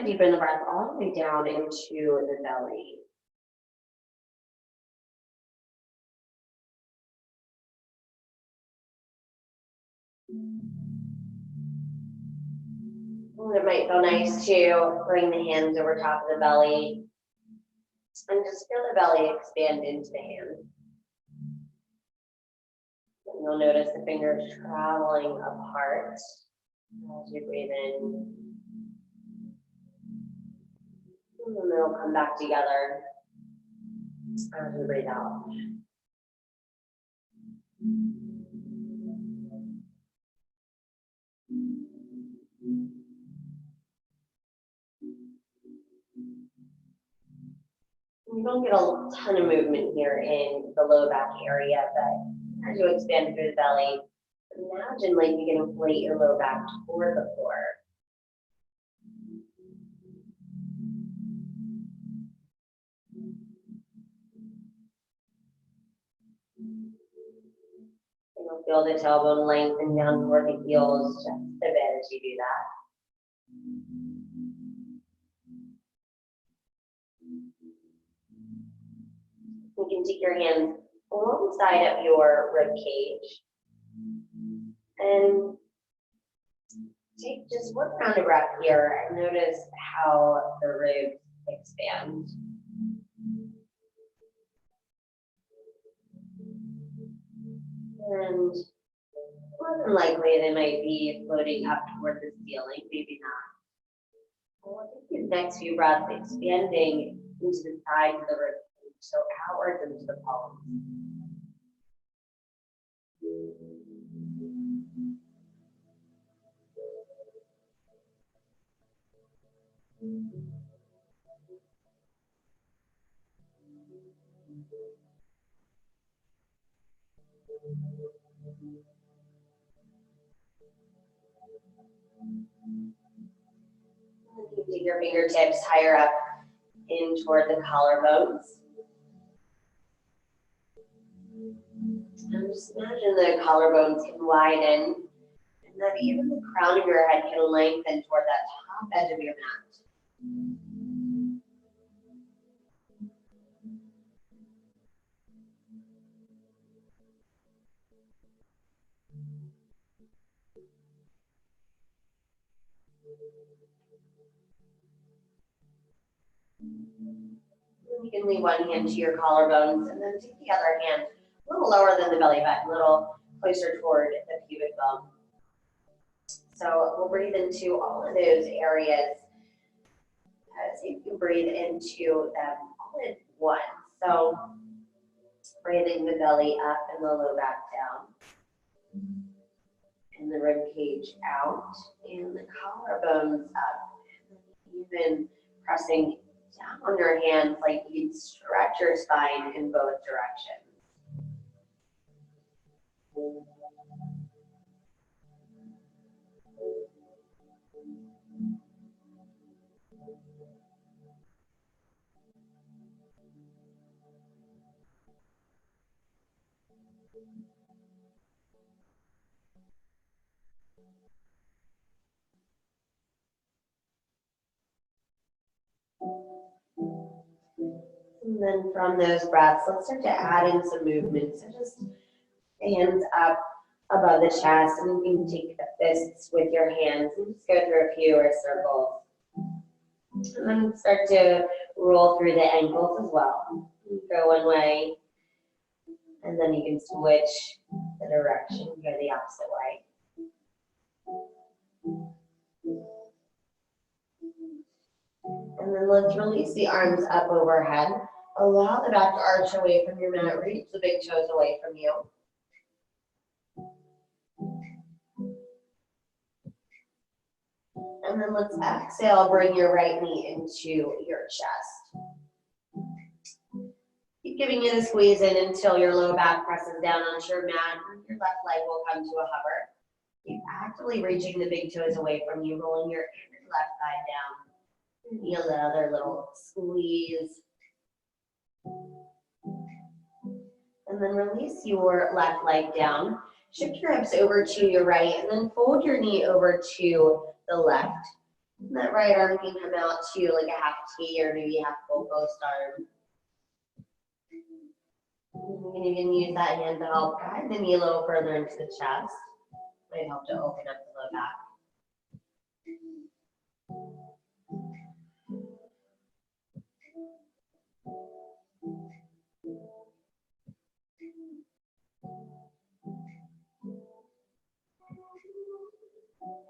deepen the breath all the way down into the belly. And it might feel nice to bring the hands over top of the belly and just feel the belly expand into the hands. And you'll notice the fingers traveling apart as you breathe in. And then they'll come back together as you breathe out. You don't get a ton of movement here in the low back area, but as you expand through the belly, imagine like you can inflate your low back toward the floor. And you'll feel the tailbone lengthen down toward the heels just a bit as you do that. You can take your hands alongside of your rib cage and take just one round of breath here and notice how the ribs expand. And more than likely they might be floating up toward the ceiling, maybe not. We'll take these next few breaths expanding into the sides of the rib cage, so outwards into the palms. You take your fingertips higher up in toward the collarbones. And just imagine the collarbones can widen and that even the crown of your head can lengthen toward that top edge of your mat. You can leave one hand to your collarbones and then take the other hand a little lower than the belly button, a little closer toward the pubic bone. So we'll breathe into all of those areas as you can breathe into them all at once. So breathing the belly up and the low back down, and the rib cage out, and the collarbones up, and even pressing down on your hands like you can stretch your spine in both directions. And then from those breaths, let's start to add in some movement. So just hands up above the chest, and you can take the fists with your hands and just go through a few circles. And then start to roll through the ankles as well. Go one way, and then you can switch the direction, go the opposite way. And then let's release the arms up overhead. Allow the back to arch away from your mat. Reach the big toes away from you. And then let's exhale, bring your right knee into your chest. Keep giving it a squeeze in until your low back presses down onto your mat. Your left leg will come to a hover. Keep actively reaching the big toes away from you, rolling your left thigh down. Feel another little squeeze. And then release your left leg down. Shift your hips over to your right and then fold your knee over to the left. That right arm can come out to like a half T or maybe half full post arm. You can even use that hand to help guide the knee a little further into the chest. Might help to open up the low back.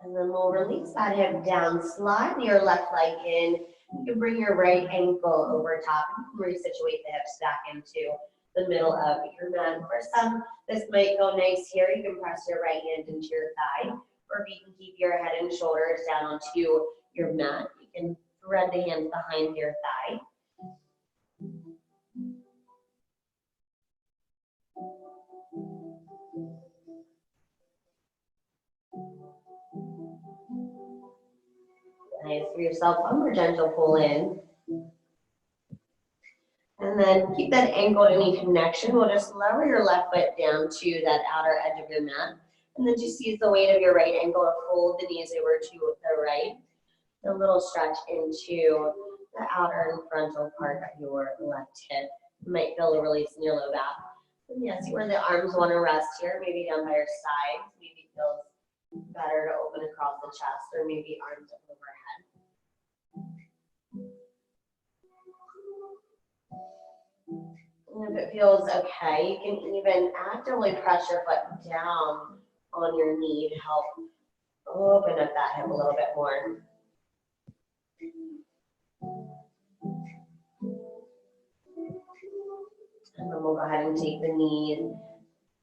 And then we'll release that hip down, slide your left leg in. You can bring your right ankle over top and resituate the hips back into the middle of your mat. For some, this might go nice here. You can press your right hand into your thigh, or if you can keep your head and shoulders down onto your mat, you can thread the hands behind your thigh. Nice for yourself, one more gentle pull in. And then keep that ankle to knee connection. We'll just lower your left foot down to that outer edge of your mat. And then just use the weight of your right ankle to fold the knees over to the right. A little stretch into the outer and frontal part of your left hip. You might feel a release in your low back. And yeah, see where the arms want to rest here, maybe down by your sides. Maybe it feels better to open across the chest, or maybe arms up overhead. And if it feels okay, you can even actively press your foot down on your knee to help open up that hip a little bit more. And then we'll go ahead and take the knee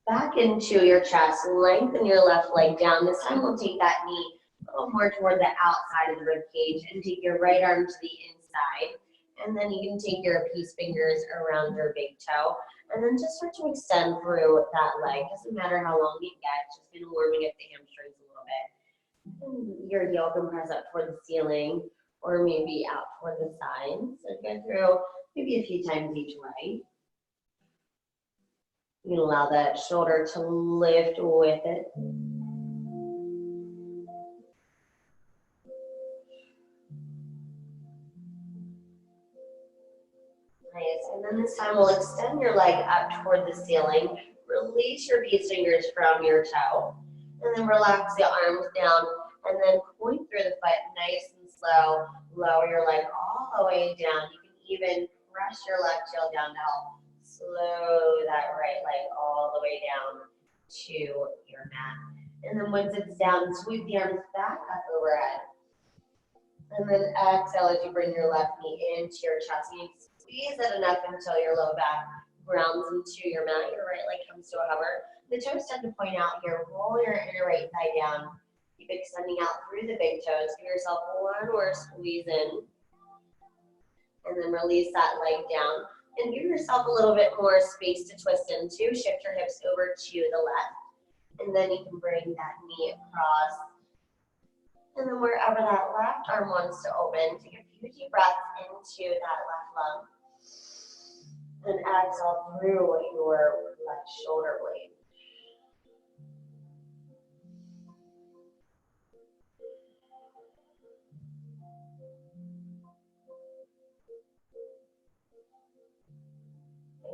back into your chest. Lengthen your left leg down. This time we'll take that knee a little more toward the outside of the rib cage and take your right arm to the inside. And then you can take your peace fingers around your big toe. And then just start to extend through that leg. Doesn't matter how long you get, just kind of warming up the hamstrings a little bit. And your heel can press up toward the ceiling or maybe out toward the sides. So go through maybe a few times each way. You can allow that shoulder to lift with it. Nice. And then this time we'll extend your leg up toward the ceiling. Release your peace fingers from your toe. And then relax the arms down. And then point through the foot nice and slow. Lower your leg all the way down. You can even press your left heel down to help slow that right leg all the way down to your mat. And then once it's down, sweep the arms back up overhead. And then exhale as you bring your left knee into your chest. You squeeze it enough until your low back grounds into your mat. Your right leg comes to a hover. The toes tend to point out here. Roll your inner right thigh down. Keep extending out through the big toes. Give yourself one more squeeze in. And then release that leg down. And give yourself a little bit more space to twist into. Shift your hips over to the left. And then you can bring that knee across. And then wherever that left arm wants to open, take a few deep breaths into that left lung. And exhale through your left shoulder blade.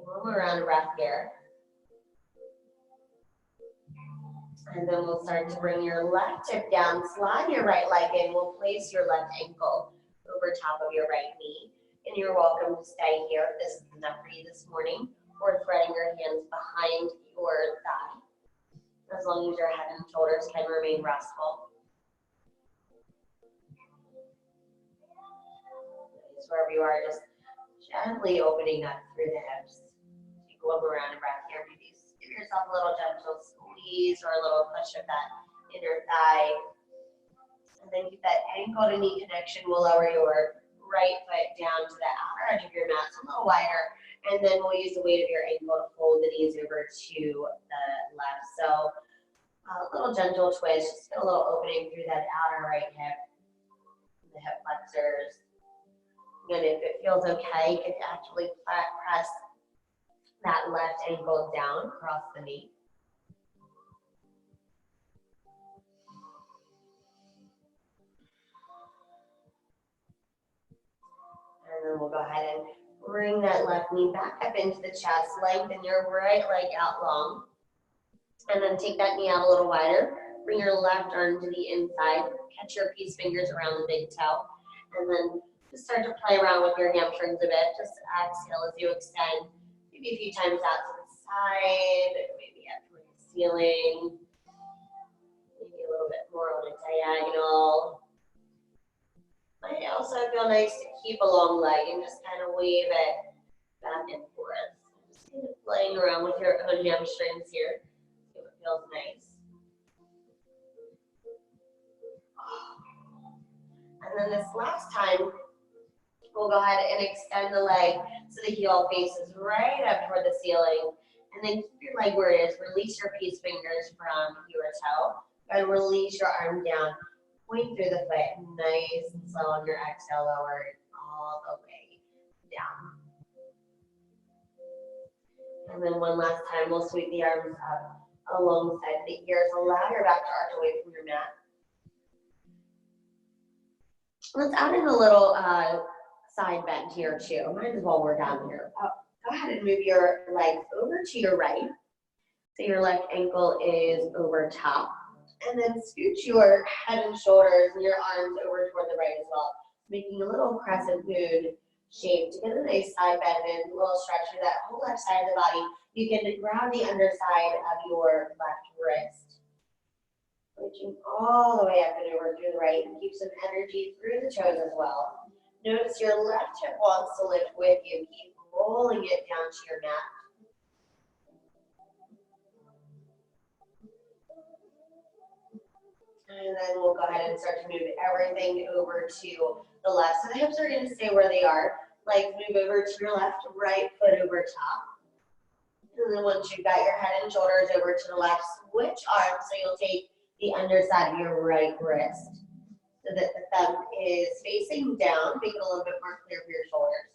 One more round of breath here. And then we'll start to bring your left hip down, slide your right leg in. We'll place your left ankle over top of your right knee. And you're welcome to stay here if this is enough for you this morning, or threading your hands behind your thigh, as long as your head and shoulders can remain restful. Nice. Wherever you are, just gently opening up through the hips. Take one more round of breath here. Maybe give yourself a little gentle squeeze or a little push of that inner thigh. And then keep that ankle to knee connection. We'll lower your right foot down to the outer edge of your mat, so a little wider. And then we'll use the weight of your ankle to fold the knees over to the left. So a little gentle twist, just get a little opening through that outer right hip, the hip flexors. And if it feels okay, you can actually press that left ankle down across the knee. then we'll go ahead and bring that left knee back up into the chest. Lengthen your right leg out long. And then take that knee out a little wider. Bring your left arm to the inside. Catch your peace fingers around the big toe. And then just start to play around with your hamstrings a bit. Just exhale as you extend. Maybe a few times out to the side. Maybe up toward the ceiling. Maybe a little bit more on a diagonal. Might also feel nice to keep a long leg and just kind of wave it back and forth. Just kind of playing around with your own hamstrings here. See what feels nice. And then this last time, we'll go ahead and extend the leg so the heel faces right up toward the ceiling. And then keep your leg where it is. Release your peace fingers from your toe. And release your arm down. Point through the foot. Nice and slow on your exhale. Lower it all the way down. And then one last time, we'll sweep the arms up alongside the ears. Allow your back to arch away from your mat. Let's add in a little side bend here too. Might as well we're down here. Go ahead and move your legs over to your right. So your left ankle is over top. And then scooch your head and shoulders and your arms over toward the right as well. Making a little crescent moon shape to get a nice side bend and a little stretch through that whole left side of the body. You can grab the underside of your left wrist. Reaching all the way up and over through the right, and keep some energy through the toes as well. Notice your left hip wants to lift with you. Keep rolling it down to your mat. And then we'll go ahead and start to move everything over to the left. So the hips are going to stay where they are. Legs move over to your left, right foot over top. And then once you've got your head and shoulders over to the left, switch arms. So you'll take the underside of your right wrist so that the thumb is facing down. Make it a little bit more clear for your shoulders.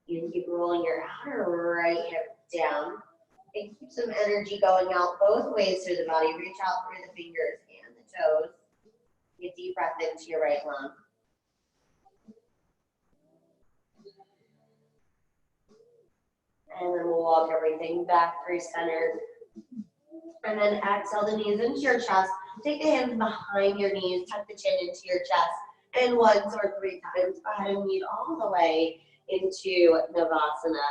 You can keep rolling your outer right hip down and keep some energy going out both ways through the body. Reach out through the fingers and the toes. Take a deep breath into your right lung. And then we'll walk everything back through center. And then exhale the knees into your chest. Take the hands behind your knees, tuck the chin into your chest. And once or three times, go ahead and lead all the way into Navasana.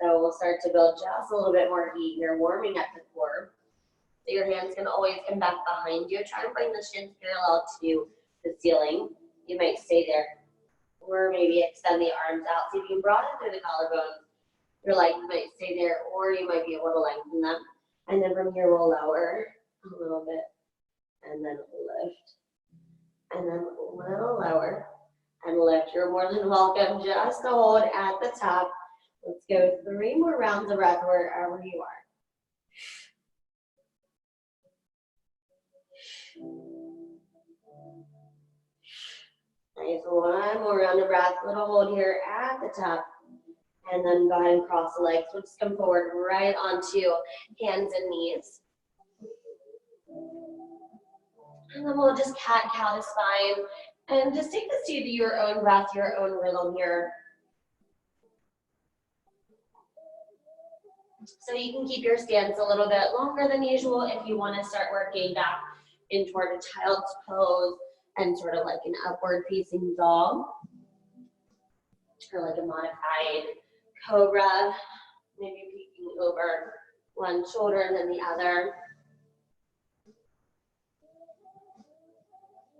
So we'll start to build just a little bit more heat here, warming up the core. So your hands can always come back behind you. Try to bring the shins parallel to the ceiling. You might stay there. Or maybe extend the arms out. So if you can broaden through the collarbones, your legs might stay there, or you might be able to lengthen them. And then from here, we'll lower a little bit, and then lift, and then a little lower, and lift. You're more than welcome just to hold at the top. Let's go 3 more rounds of breath wherever you are. Nice, one more round of breath. Little hold here at the top. And then go ahead and cross the legs. We'll just come forward right onto hands and knees. And then we'll just cat-cow the spine. And just take this to your own breath, your own rhythm here. So you can keep your stance a little bit longer than usual if you want to start working back in toward a child's pose and sort of like an upward facing dog. Or like a modified cobra, maybe peeking over one shoulder and then the other.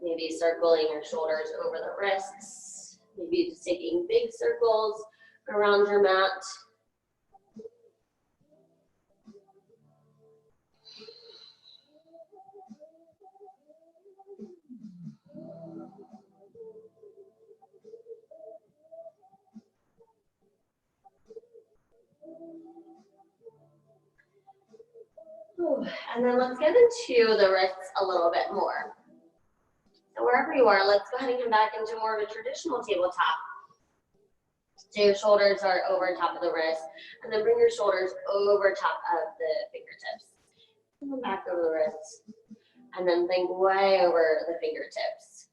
Maybe circling your shoulders over the wrists. Maybe just taking big circles around your mat. And then let's get into the wrists a little bit more. So wherever you are, let's go ahead and come back into more of a traditional tabletop. So your shoulders are over top of the wrist, and then bring your shoulders over top of the fingertips. And then back over the wrists. And then think way over the fingertips.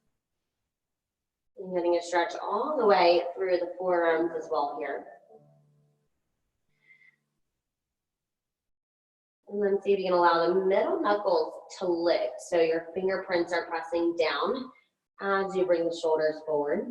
And getting a stretch all the way through the forearms as well here. And then see if you can allow the middle knuckles to lift. So your fingerprints are pressing down as you bring the shoulders forward.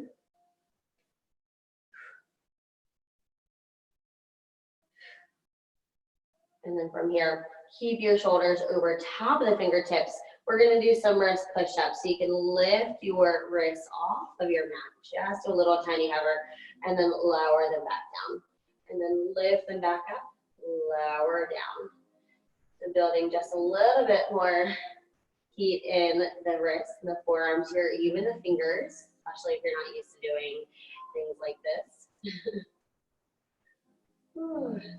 And then from here, keep your shoulders over top of the fingertips. We're gonna do some wrist push-ups. So you can lift your wrists off of your mat, just a little tiny hover, and then lower them back down. And then lift them back up, lower down. So building just a little bit more heat in the wrists and the forearms here, even the fingers, especially if you're not used to doing things like this.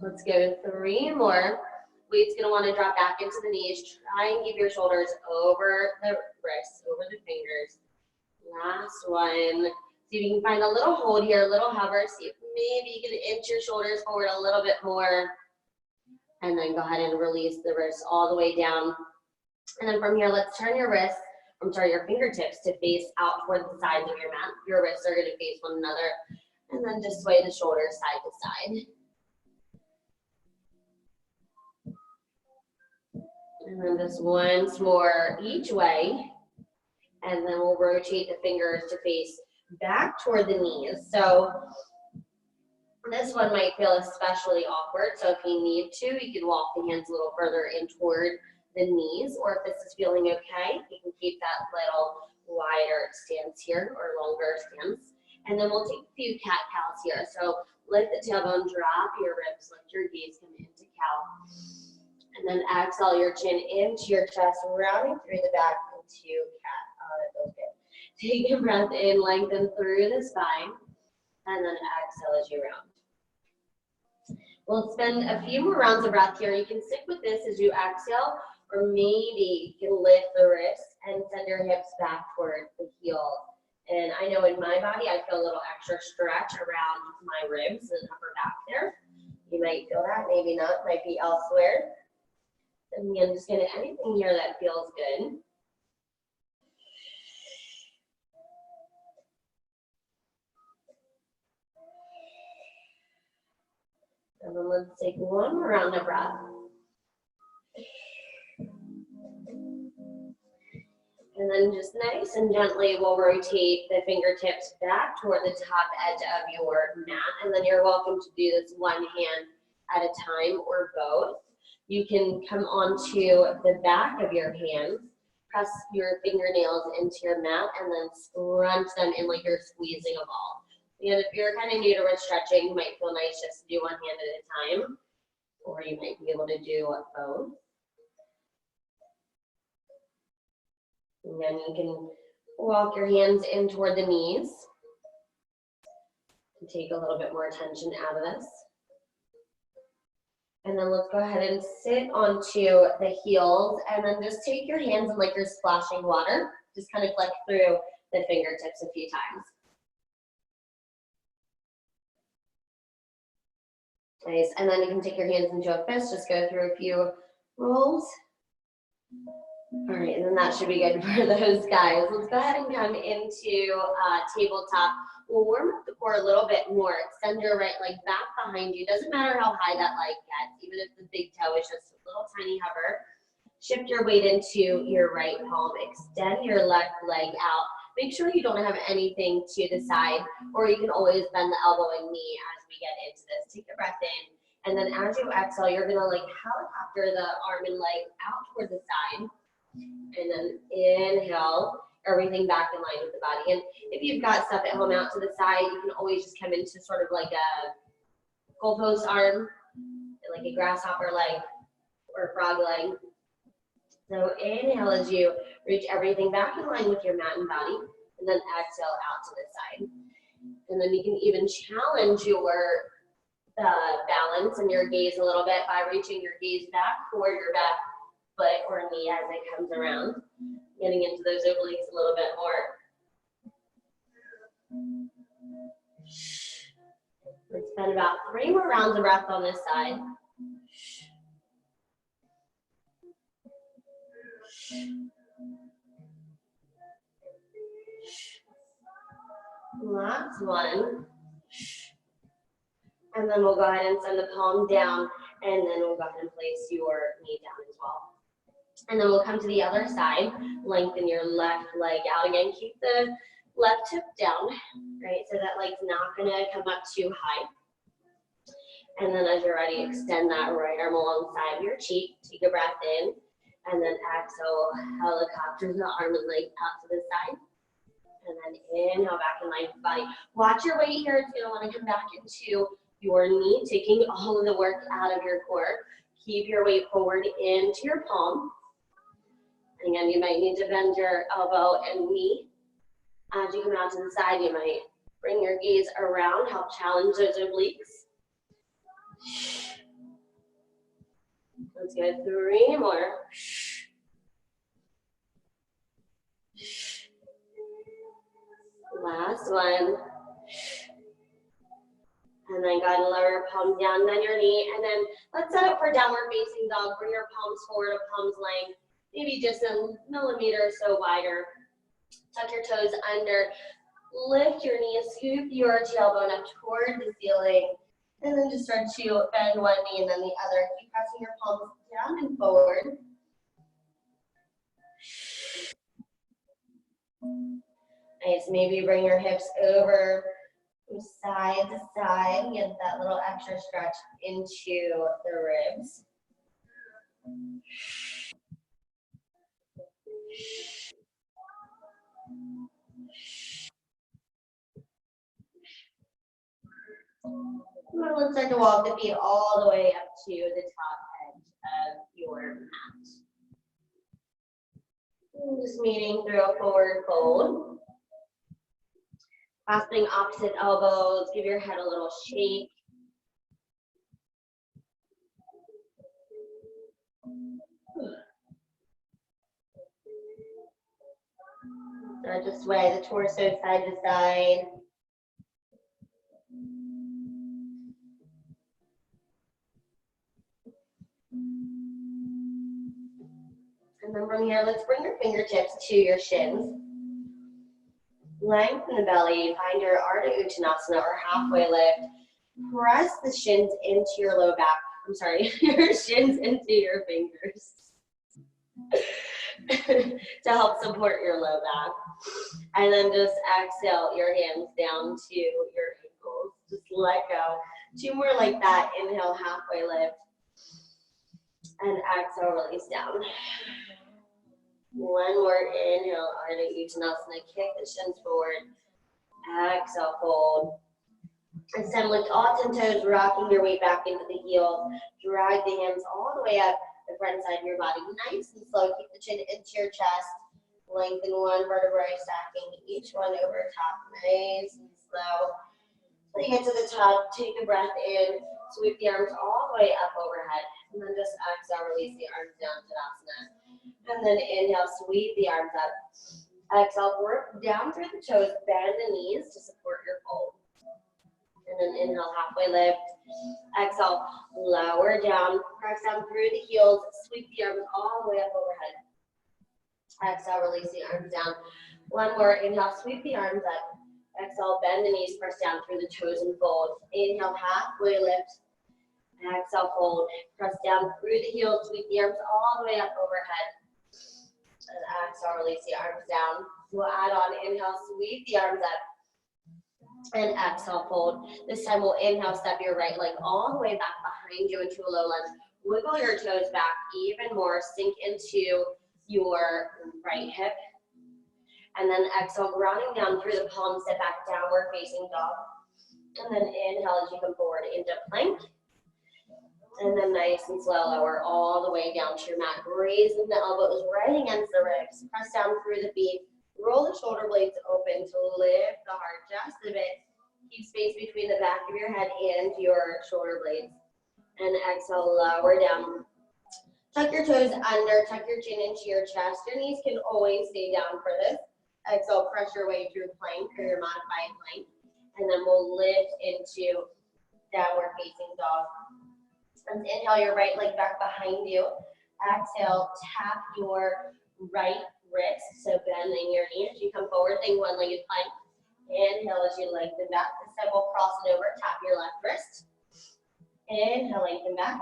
Let's go 3 more. Weight's gonna wanna drop back into the knees. Try and keep your shoulders over the wrists, over the fingers. Last one. See if you can find a little hold here, a little hover. See if maybe you can inch your shoulders forward a little bit more. And then go ahead and release the wrists all the way down. And then from here, let's turn your fingertips to face out toward the sides of your mat. Your wrists are gonna face one another. And then just sway the shoulders side to side. And then just once more each way. And then we'll rotate the fingers to face back toward the knees. So this one might feel especially awkward. So if you need to, you can walk the hands a little further in toward the knees. Or if this is feeling okay, you can keep that little wider stance here or longer stance. And then we'll take a few cat-cows here. So lift the tailbone, drop your ribs, lift your gaze, come into cow. And then exhale your chin into your chest, rounding through the back into cat. Oh, that feels good. Take a breath in, lengthen through the spine, and then exhale as you round. We'll spend a few more rounds of breath here. You can stick with this as you exhale, or maybe you can lift the wrists and send your hips back toward the heel. And I know in my body, I feel a little extra stretch around my ribs and upper back there. You might feel that, maybe not, might be elsewhere. And again, just get anything here that feels good. And then let's take one more round of breath. And then just nice and gently, we'll rotate the fingertips back toward the top edge of your mat. And then you're welcome to do this one hand at a time or both. You can come onto the back of your hands, press your fingernails into your mat, and then scrunch them in like you're squeezing a ball. And if you're kind of new to wrist stretching, it might feel nice just to do one hand at a time, or you might be able to do both. And then you can walk your hands in toward the knees and take a little bit more tension out of this. And then let's go ahead and sit onto the heels, and then just take your hands and like you're splashing water. Just kind of flick through the fingertips a few times. Nice, and then you can take your hands into a fist, just go through a few rolls. All right, and then that should be good for those guys. Let's go ahead and come into tabletop. We'll warm up the core a little bit more. Extend your right leg back behind you. Doesn't matter how high that leg gets, even if the big toe is just a little tiny hover. Shift your weight into your right palm. Extend your left leg out. Make sure you don't have anything to the side, or you can always bend the elbow and knee as we get into this. Take a breath in, and then as you exhale, you're gonna like helicopter the arm and leg out toward the side. And then inhale, everything back in line with the body. And if you've got stuff at home out to the side, you can always just come into sort of like a goalpost arm, like a grasshopper leg or frog leg. So inhale as you reach everything back in line with your mat and body, and then exhale out to the side. And then you can even challenge your balance and your gaze a little bit by reaching your gaze back toward your back foot or knee as it comes around, getting into those obliques a little bit more. Let's spend about 3 more rounds of breath on this side. Last one. And then we'll go ahead and send the palm down, and then we'll go ahead and place your knee down as well. And then we'll come to the other side, lengthen your left leg out again. Keep the left hip down, right? So that leg's not gonna come up too high. And then as you're ready, extend that right arm alongside your cheek. Take a breath in, and then exhale, helicopter the arm and leg out to the side. And then inhale back in line with the body. Watch your weight here. It's gonna wanna come back into your knee, taking all of the work out of your core. Keep your weight forward into your palm. Again, you might need to bend your elbow and knee. As you come out to the side, you might bring your gaze around, help challenge those obliques. Let's go 3 more. Last one. And then go ahead and lower your palms down on your knee. And then let's set up for downward facing dog. Bring your palms forward a palm's length, maybe just a millimeter or so wider. Tuck your toes under. Lift your knees, scoop your tailbone up toward the ceiling. And then just start to bend one knee and then the other. Keep pressing your palms down and forward. Nice, maybe bring your hips over from side to side and get that little extra stretch into the ribs. Let's start to walk the feet all the way up to the top edge of your mat. And just meeting through a forward fold. Clasping opposite elbows, give your head a little shake. Start to sway the torso side to side. And then from here, let's bring your fingertips to your shins. Lengthen the belly, find your Ardha Uttanasana or halfway lift. Press the shins into your low back. I'm sorry, your shins into your fingers to help support your low back. And then just exhale your hands down to your ankles. Just let go. 2 more like that. Inhale, halfway lift. And exhale, release down. 1 more inhale, Ardha Uttanasana. Kick the shins forward. Exhale, fold. Extend, lift all 10 toes, rocking your weight back into the heels. Drag the hands all the way up the front side of your body. Nice and slow. Keep the chin into your chest. Lengthen one vertebrae, stacking each one over top. Nice and slow. When you get to the top, take a breath in. Sweep the arms all the way up overhead. And then just exhale, release the arms down to Tadasana. And then inhale, sweep the arms up. Exhale, work down through the toes, bend the knees to support your fold. And then inhale, halfway lift. Exhale, lower down, press down through the heels, sweep the arms all the way up overhead. Exhale, release the arms down. 1 more, inhale, sweep the arms up. Exhale, bend the knees, press down through the toes and fold. Inhale, halfway lift. Exhale, fold. Press down through the heels, sweep the arms all the way up overhead. And exhale, release the arms down. We'll add on, inhale, sweep the arms up. And exhale, fold. This time we'll inhale, step your right leg all the way back behind you into a low lunge. Wiggle your toes back even more. Sink into your right hip. And then exhale, grounding down through the palms, step back, downward facing dog. And then inhale as you come forward into plank. And then nice and slow, lower all the way down to your mat. Raising the elbows right against the ribs. Press down through the feet. Roll the shoulder blades open to lift the heart just a bit. Keep space between the back of your head and your shoulder blades. And exhale, lower down. Tuck your toes under, tuck your chin into your chest. Your knees can always stay down for this. Exhale, press your way through plank or your modified plank. And then we'll lift into downward facing dog. And inhale your right leg back behind you. Exhale, tap your right wrist, so bending your knee as you come forward, think one-legged plank. Inhale as you lengthen back. This time we'll cross it over, tap your left wrist. Inhale, lengthen back.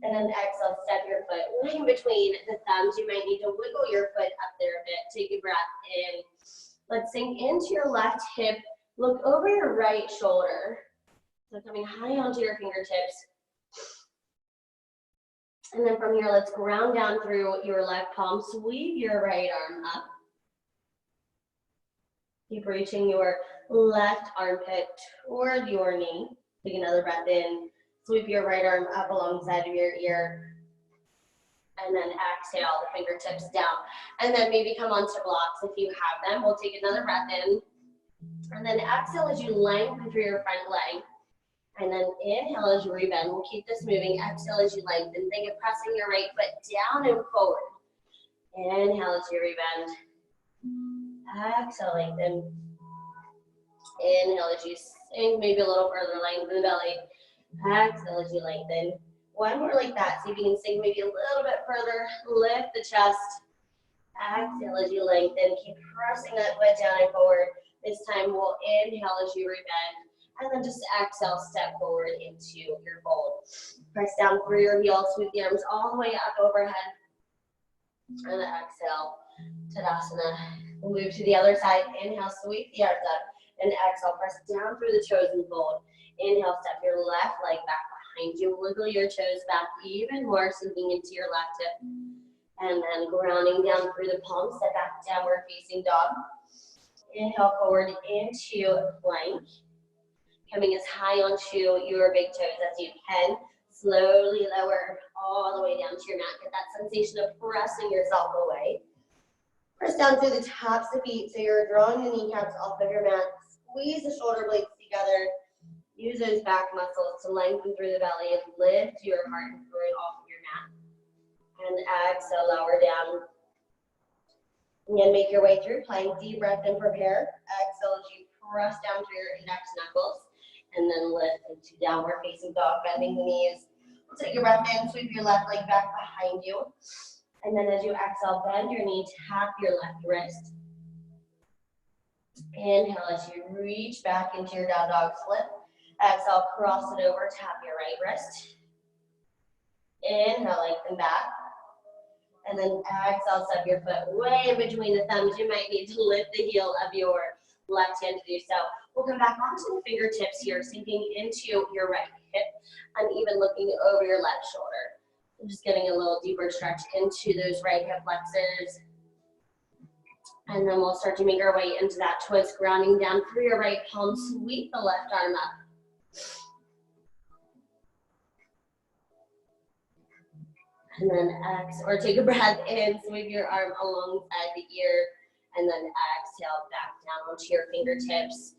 And then exhale, step your foot way in between the thumbs. You might need to wiggle your foot up there a bit. Take a breath in. Let's sink into your left hip. Look over your right shoulder. So coming high onto your fingertips. And then from here, let's ground down through your left palm. Sweep your right arm up. Keep reaching your left armpit toward your knee. Take another breath in. Sweep your right arm up alongside of your ear. And then exhale, the fingertips down. And then maybe come onto blocks if you have them. We'll take another breath in. And then exhale as you lengthen through your front leg. And then inhale as you rebend. We'll keep this moving. Exhale as you lengthen. Think of pressing your right foot down and forward. Inhale as you rebend. Exhale, lengthen. Inhale as you sink, maybe a little further, lengthen the belly. Exhale as you lengthen. One more like that. See if you can sink maybe a little bit further. Lift the chest. Exhale as you lengthen. Keep pressing that foot down and forward. This time we'll inhale as you rebend. And then just exhale, step forward into your fold. Press down through your heels, sweep the arms all the way up overhead. And exhale, Tadasana. We'll move to the other side. Inhale, sweep the arms up. And exhale, press down through the toes and fold. Inhale, step your left leg back behind you. Wiggle your toes back even more, sinking into your left hip. And then grounding down through the palms, step back, downward facing dog. Inhale forward into plank. Coming as high onto your big toes as you can. Slowly lower all the way down to your mat. Get that sensation of pressing yourself away. Press down through the tops of feet so you're drawing the kneecaps off of your mat. Squeeze the shoulder blades together. Use those back muscles to lengthen through the belly and lift your heart and through off of your mat. And exhale, lower down. Again, make your way through plank. Deep breath and prepare. Exhale as you press down through your index knuckles. And then lift into downward facing dog, bending the knees. We'll take your breath in, sweep your left leg back behind you. And then as you exhale, bend your knee, tap your left wrist. Inhale as you reach back into your down dog split. Exhale, cross it over, tap your right wrist. Inhale, lengthen back. And then exhale, step your foot way in between the thumbs. You might need to lift the heel of your left hand to do so. We'll come back onto the fingertips here, sinking into your right hip and even looking over your left shoulder. I'm just getting a little deeper stretch into those right hip flexors. And then we'll start to make our way into that twist, grounding down through your right palm. Sweep the left arm up. And then exhale, or take a breath in, sweep your arm alongside the ear. And then exhale, back down onto your fingertips.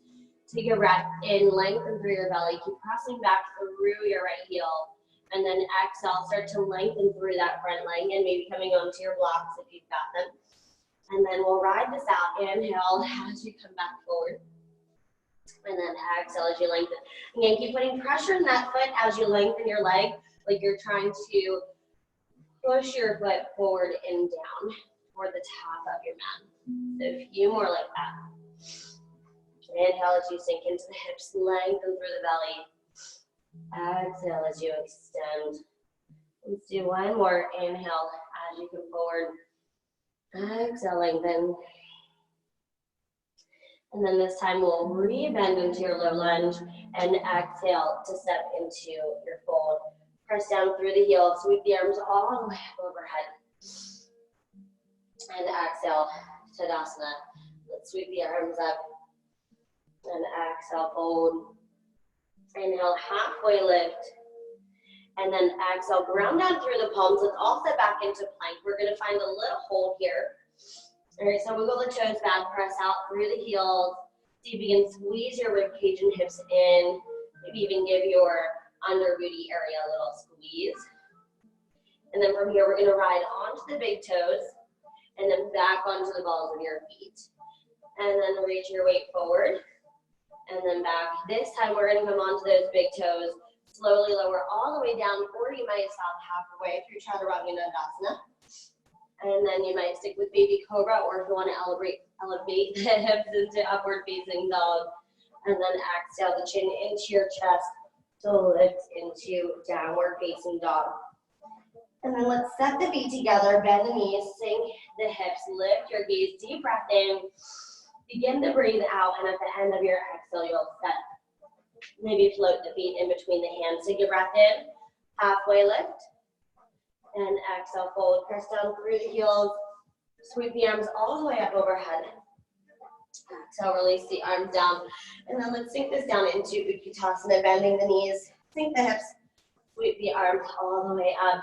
Take a breath in, lengthen through your belly. Keep pressing back through your right heel. And then exhale, start to lengthen through that front leg and maybe coming onto your blocks if you've got them. And then we'll ride this out. Inhale as you come back forward. And then exhale as you lengthen. Again, keep putting pressure in that foot as you lengthen your leg, like you're trying to push your foot forward and down toward the top of your mat. So a few more like that. Inhale as you sink into the hips, lengthen through the belly. Exhale as you extend. Let's do one more. Inhale as you come forward. Exhale, lengthen. And then this time we'll re-bend into your low lunge and exhale to step into your fold. Press down through the heels, sweep the arms all the way up overhead. And exhale, Tadasana. Let's sweep the arms up. And exhale, fold. Inhale, halfway lift. And then exhale, ground down through the palms. Let's all step back into plank. We're going to find a little hold here. All right, so wiggle the toes back, press out through the heels. See if you can squeeze your rib cage and hips in. Maybe even give your under booty area a little squeeze. And then from here, we're going to ride onto the big toes and then back onto the balls of your feet. And then reach your weight forward and then back. This time, we're going to come onto those big toes. Slowly lower all the way down, or you might stop halfway through Chaturanga Dandasana. And then you might stick with baby cobra, or if you want to elevate the hips into upward facing dog. And then exhale the chin into your chest to lift into downward facing dog. And then let's step the feet together, bend the knees, sink the hips, lift your gaze, deep breath in. Begin to breathe out, and at the end of your exhale, you'll step. Maybe float the feet in between the hands. Take a breath in, halfway lift. And exhale, fold, press down through the heels. Sweep the arms all the way up overhead. Exhale, release the arms down. And then let's sink this down into Utkatasana, bending the knees, sink the hips, sweep the arms all the way up.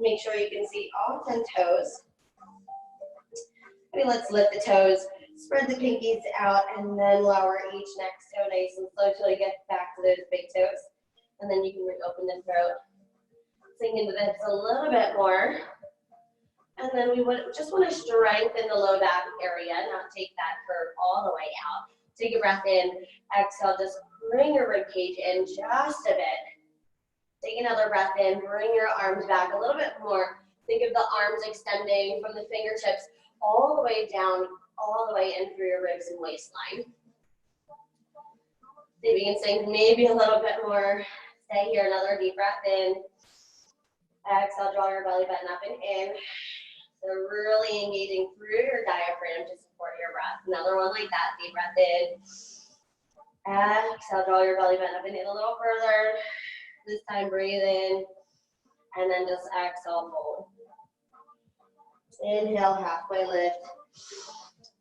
Make sure you can see all 10 toes. Maybe let's lift the toes, spread the pinkies out, and then lower each next toe nice and slow till you get back to those big toes. And then you can open the throat. Sink into the hips a little bit more. And then we just want to strengthen the low back area, not take that curve all the way out. Take a breath in, exhale, just bring your rib cage in just a bit. Take another breath in, bring your arms back a little bit more. Think of the arms extending from the fingertips all the way down, all the way in through your ribs and waistline. See if you can sink maybe a little bit more. Stay here, another deep breath in. Exhale, draw your belly button up and in. So really engaging through your diaphragm to support your breath. Another one like that, deep breath in. Exhale, draw your belly button up and in a little further. This time breathe in, and then just exhale, fold. Inhale, halfway lift.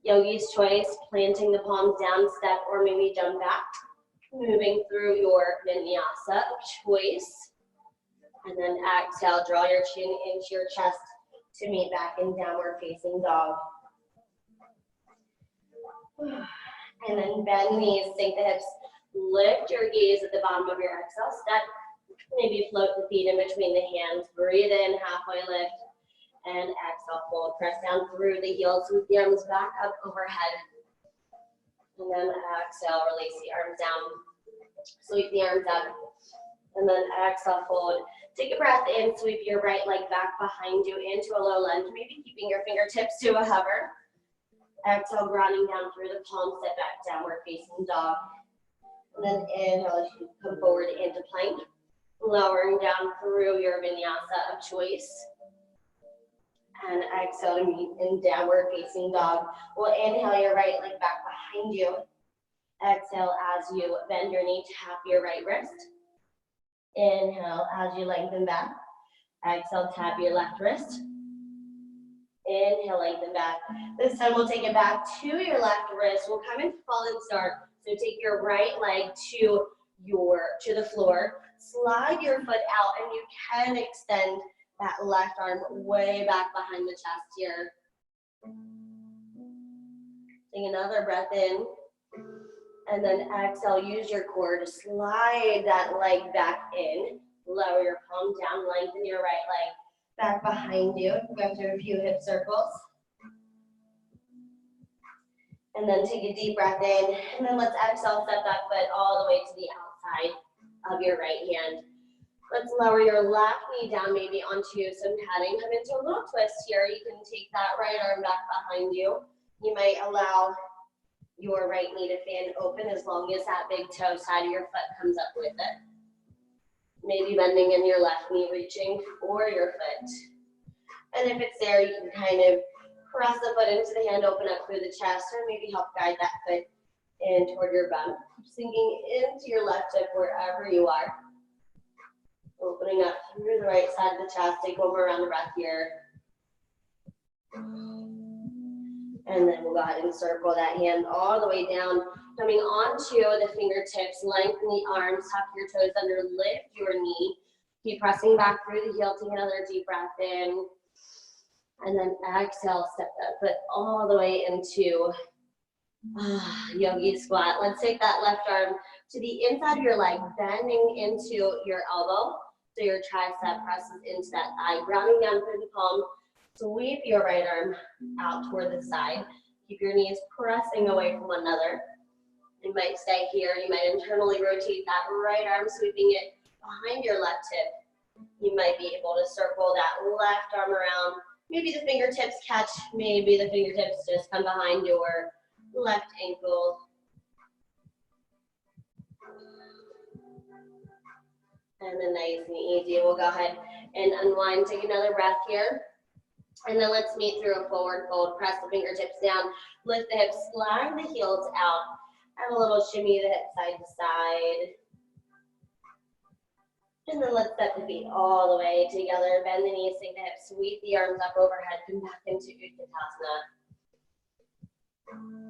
Yogi's choice, planting the palms down, step, or maybe jump back. Moving through your vinyasa of choice. And then exhale, draw your chin into your chest to meet back in downward facing dog. And then bend the knees, sink the hips, lift your gaze at the bottom of your exhale step. Maybe float the feet in between the hands. Breathe in, halfway lift. And exhale, fold. Press down through the heels, sweep the arms back up overhead. And then exhale, release the arms down. Sweep the arms up. And then exhale, fold. Take a breath in, sweep your right leg back behind you into a low lunge, maybe keeping your fingertips to a hover. Exhale, grounding down through the palms, step back, downward facing dog. And then inhale as you come forward into plank. Lowering down through your vinyasa of choice. And exhale to meet in downward facing dog. We'll inhale your right leg back behind you. Exhale as you bend your knee to tap your right wrist. Inhale as you lengthen back. Exhale, tap your left wrist. Inhale, lengthen back. This time we'll take it back to your left wrist. We'll come into fallen start. So take your right leg to the floor. Slide your foot out, and you can extend that left arm way back behind the chest here. Take another breath in. And then exhale, use your core to slide that leg back in. Lower your palm down, lengthen your right leg back behind you. Go through a few hip circles. And then take a deep breath in. And then let's exhale, step that foot all the way to the outside of your right hand. Let's lower your left knee down maybe onto some padding. Come into a little twist here. You can take that right arm back behind you. You might allow your right knee to fan open as long as that big toe side of your foot comes up with it. Maybe bending in your left knee, reaching for your foot. And if it's there, you can kind of press the foot into the hand, open up through the chest, or maybe help guide that foot in toward your bum. Sinking into your left hip wherever you are. Opening up through the right side of the chest. Take one more round of breath here. And then we'll go ahead and circle that hand all the way down, coming onto the fingertips, lengthen the arms, tuck your toes under, lift your knee. Keep pressing back through the heel. Take another deep breath in. And then exhale, step that foot all the way into yogi squat. Let's take that left arm to the inside of your leg, bending into your elbow. So your tricep presses into that thigh, grounding down through the palm. Sweep your right arm out toward the side. Keep your knees pressing away from one another. You might stay here. You might internally rotate that right arm, sweeping it behind your left hip. You might be able to circle that left arm around, Maybe the fingertips catch, maybe the fingertips just come behind your left ankle. And then nice and easy, we'll go ahead and unwind, take another breath here. And then let's meet through a forward fold, press the fingertips down, lift the hips, slide the heels out, and a little shimmy the hips side to side. And then let's step the feet all the way together, bend the knees, sink the hips, sweep the arms up overhead, come back into Utkatasana.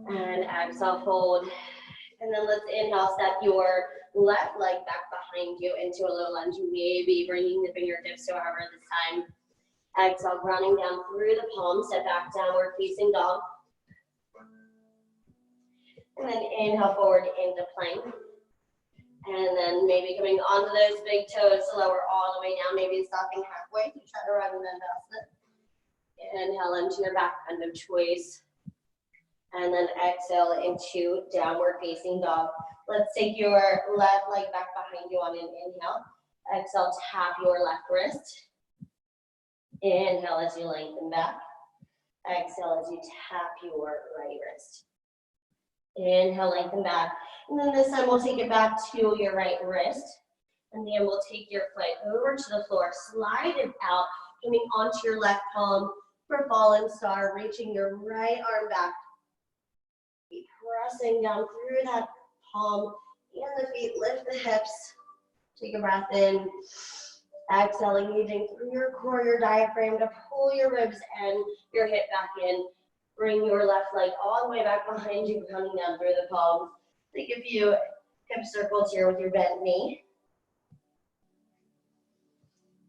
And exhale, fold. And then let's inhale, step your left leg back behind you into a low lunge, maybe bringing the fingertips to a hover this time. Exhale, grounding down through the palms, step back, downward facing dog. And then inhale forward into plank. And then maybe coming onto those big toes to lower all the way down, maybe stopping halfway to Chaturanga. Inhale into your back bend of choice. And then exhale into downward facing dog. Let's take your left leg back behind you on an inhale. Exhale, tap your left wrist. Inhale as you lengthen back. Exhale as you tap your right wrist. Inhale, lengthen back. And then this time we'll take it back to your right wrist. And then we'll take your foot over to the floor, slide it out, coming onto your left palm for fallen star, reaching your right arm back. Keep pressing down through that palm and the feet, lift the hips. Take a breath in. Exhale, engaging through your core, your diaphragm to pull your ribs and your hip back in. Bring your left leg all the way back behind you, coming down through the palms. Take a few hip circles here with your bent knee.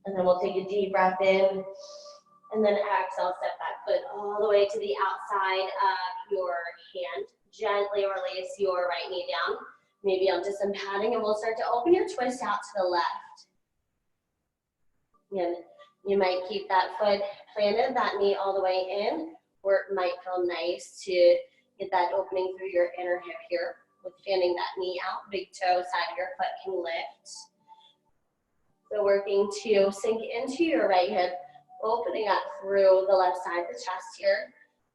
And then we'll take a deep breath in. And then exhale, step that foot all the way to the outside of your hand. Gently release your right knee down. Maybe onto some padding, and we'll start to open your twist out to the left. And you might keep that foot planted, that knee all the way in, or it might feel nice to get that opening through your inner hip here with fanning that knee out. Big toe, side of your foot can lift. So working to sink into your right hip, opening up through the left side of the chest here.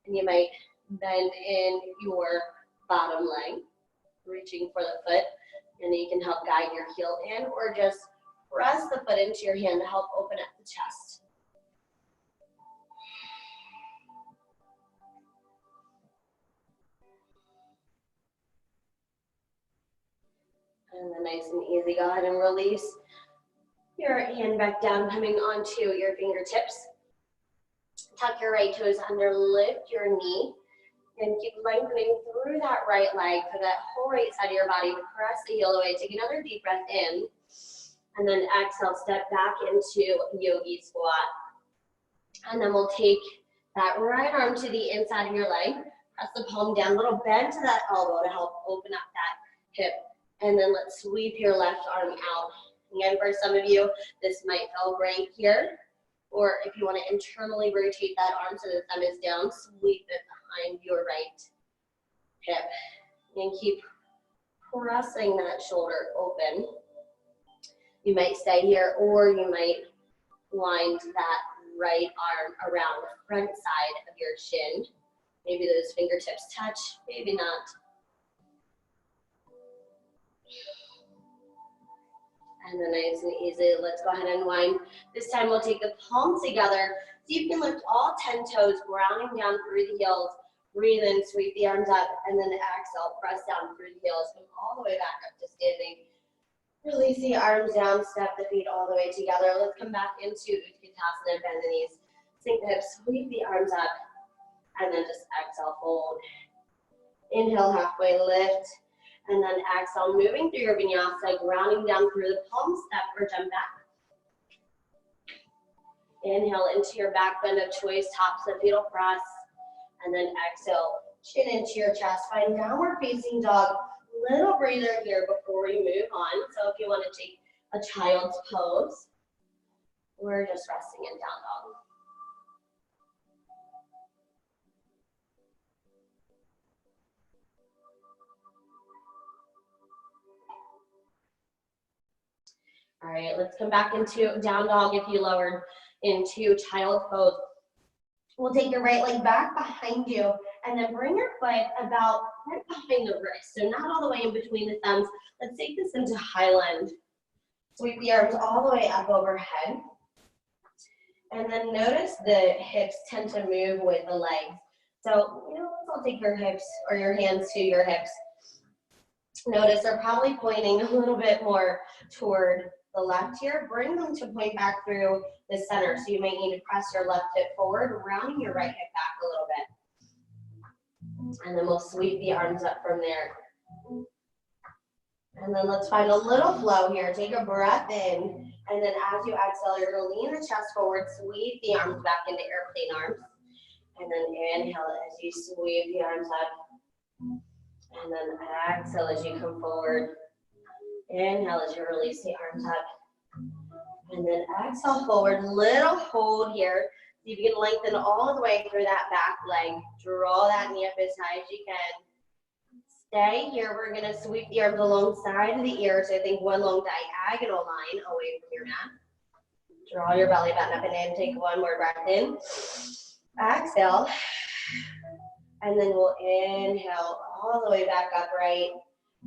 And you might bend in your bottom leg, reaching for the foot. And then you can help guide your heel in, or just press the foot into your hand to help open up the chest. And then nice and easy, go ahead and release your hand back down, coming onto your fingertips. Tuck your right toes under, lift your knee, and keep lengthening through that right leg for that whole right side of your body. Press the heel away, take another deep breath in, and then exhale, step back into yogi squat. And then we'll take that right arm to the inside of your leg, press the palm down, little bend to that elbow to help open up that hip. And then let's sweep your left arm out. Again, for some of you, this might feel great here. Or if you want to internally rotate that arm so the thumb is down, sweep it behind your right hip. And keep pressing that shoulder open. You might stay here, or you might wind that right arm around the front side of your shin. Maybe those fingertips touch, maybe not. And then nice and easy, let's go ahead and wind. This time we'll take the palms together. So you can lift all 10 toes, grounding down through the heels. Breathe in, sweep the arms up, and then exhale, press down through the heels. Come all the way back up to standing. Release the arms down, step the feet all the way together. Let's come back into Utkatasana, bend the knees. Sink the hips, sweep the arms up, and then just exhale, fold. Inhale, halfway lift. And then exhale, moving through your vinyasa, grounding down through the palm, step or jump back. Inhale into your back bend of choice, tops the fetal press. And then exhale, chin into your chest. Find downward facing dog. Little breather here before we move on. So if you want to take a child's pose, we're just resting in down dog. All right, let's come back into down dog if you lowered into child pose. We'll take your right leg back behind you and then bring your foot about right behind the wrist. So not all the way in between the thumbs. Let's take this into Highland. Sweep the arms all the way up overhead. And then notice the hips tend to move with the legs. So, let's all take your hips or your hands to your hips. Notice they're probably pointing a little bit more toward the left here. Bring them to point back through the center. So you may need to press your left hip forward, rounding your right hip back a little bit. And then we'll sweep the arms up from there. And then let's find a little flow here. Take a breath in. And then as you exhale, you're going to lean the chest forward, sweep the arms back into airplane arms. And then inhale as you sweep the arms up. And then exhale as you come forward. Inhale as you release the arms up. And then exhale forward, little hold here. So you can lengthen all the way through that back leg. Draw that knee up as high as you can. Stay here. We're going to sweep the arms alongside of the ear. So I think one long diagonal line away from your mat. Draw your belly button up and in. Take one more breath in. Exhale. And then we'll inhale all the way back upright.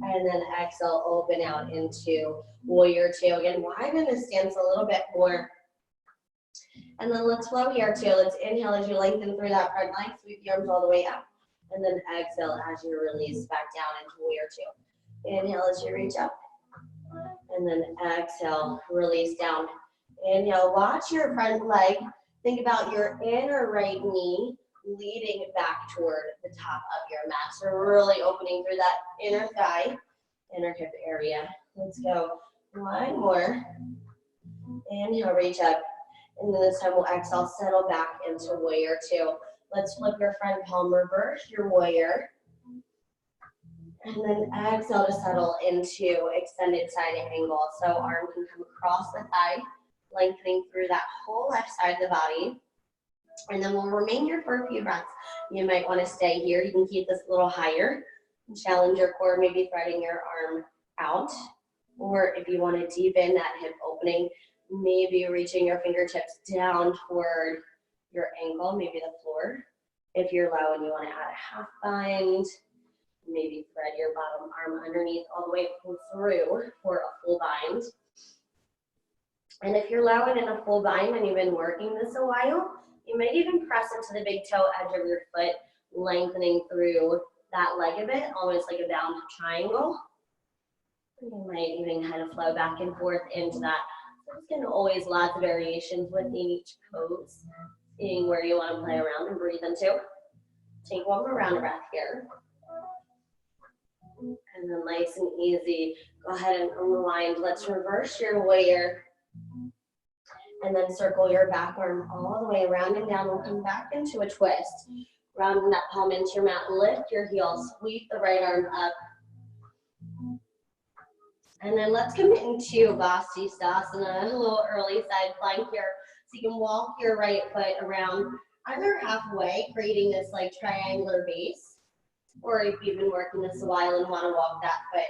And then exhale, open out into warrior two. Again, widen the stance a little bit more. And then let's flow here too. Let's inhale as you lengthen through that front leg. Sweep the arms all the way up. And then exhale as you release back down into warrior two. Inhale as you reach up. And then exhale, release down. Inhale, watch your front leg. Think about your inner right knee leading back toward the top of your mat. So really opening through that inner thigh, inner hip area. Let's go one more. Inhale, reach up. And then this time we'll exhale, settle back into warrior two. Let's flip your front palm, reverse your warrior. And then exhale to settle into extended side angle. So arm can come across the thigh, lengthening through that whole left side of the body. And then we'll remain here for a few breaths. You might want to stay here. You can keep this a little higher. Challenge your core, maybe threading your arm out. Or if you want to deepen that hip opening, maybe reaching your fingertips down toward your ankle, maybe the floor. If you're low and you want to add a half bind, maybe thread your bottom arm underneath all the way through for a full bind. And if you're low and in a full bind and you've been working this a while, you might even press into the big toe edge of your foot, lengthening through that leg a bit, almost like a bound triangle. You might even kind of flow back and forth into that. There's going to always lots of variations within each pose, seeing where you want to play around and breathe into. Take one more round of breath here. And then nice and easy, go ahead and unwind. Let's reverse your warrior. And then circle your back arm all the way around and down. We'll come back into a twist. Rounding that palm into your mat. Lift your heels. Sweep the right arm up. And then let's come into Vasisthasana, a little early side plank here. So you can walk your right foot around either halfway, creating this like triangular base. Or if you've been working this a while and want to walk that foot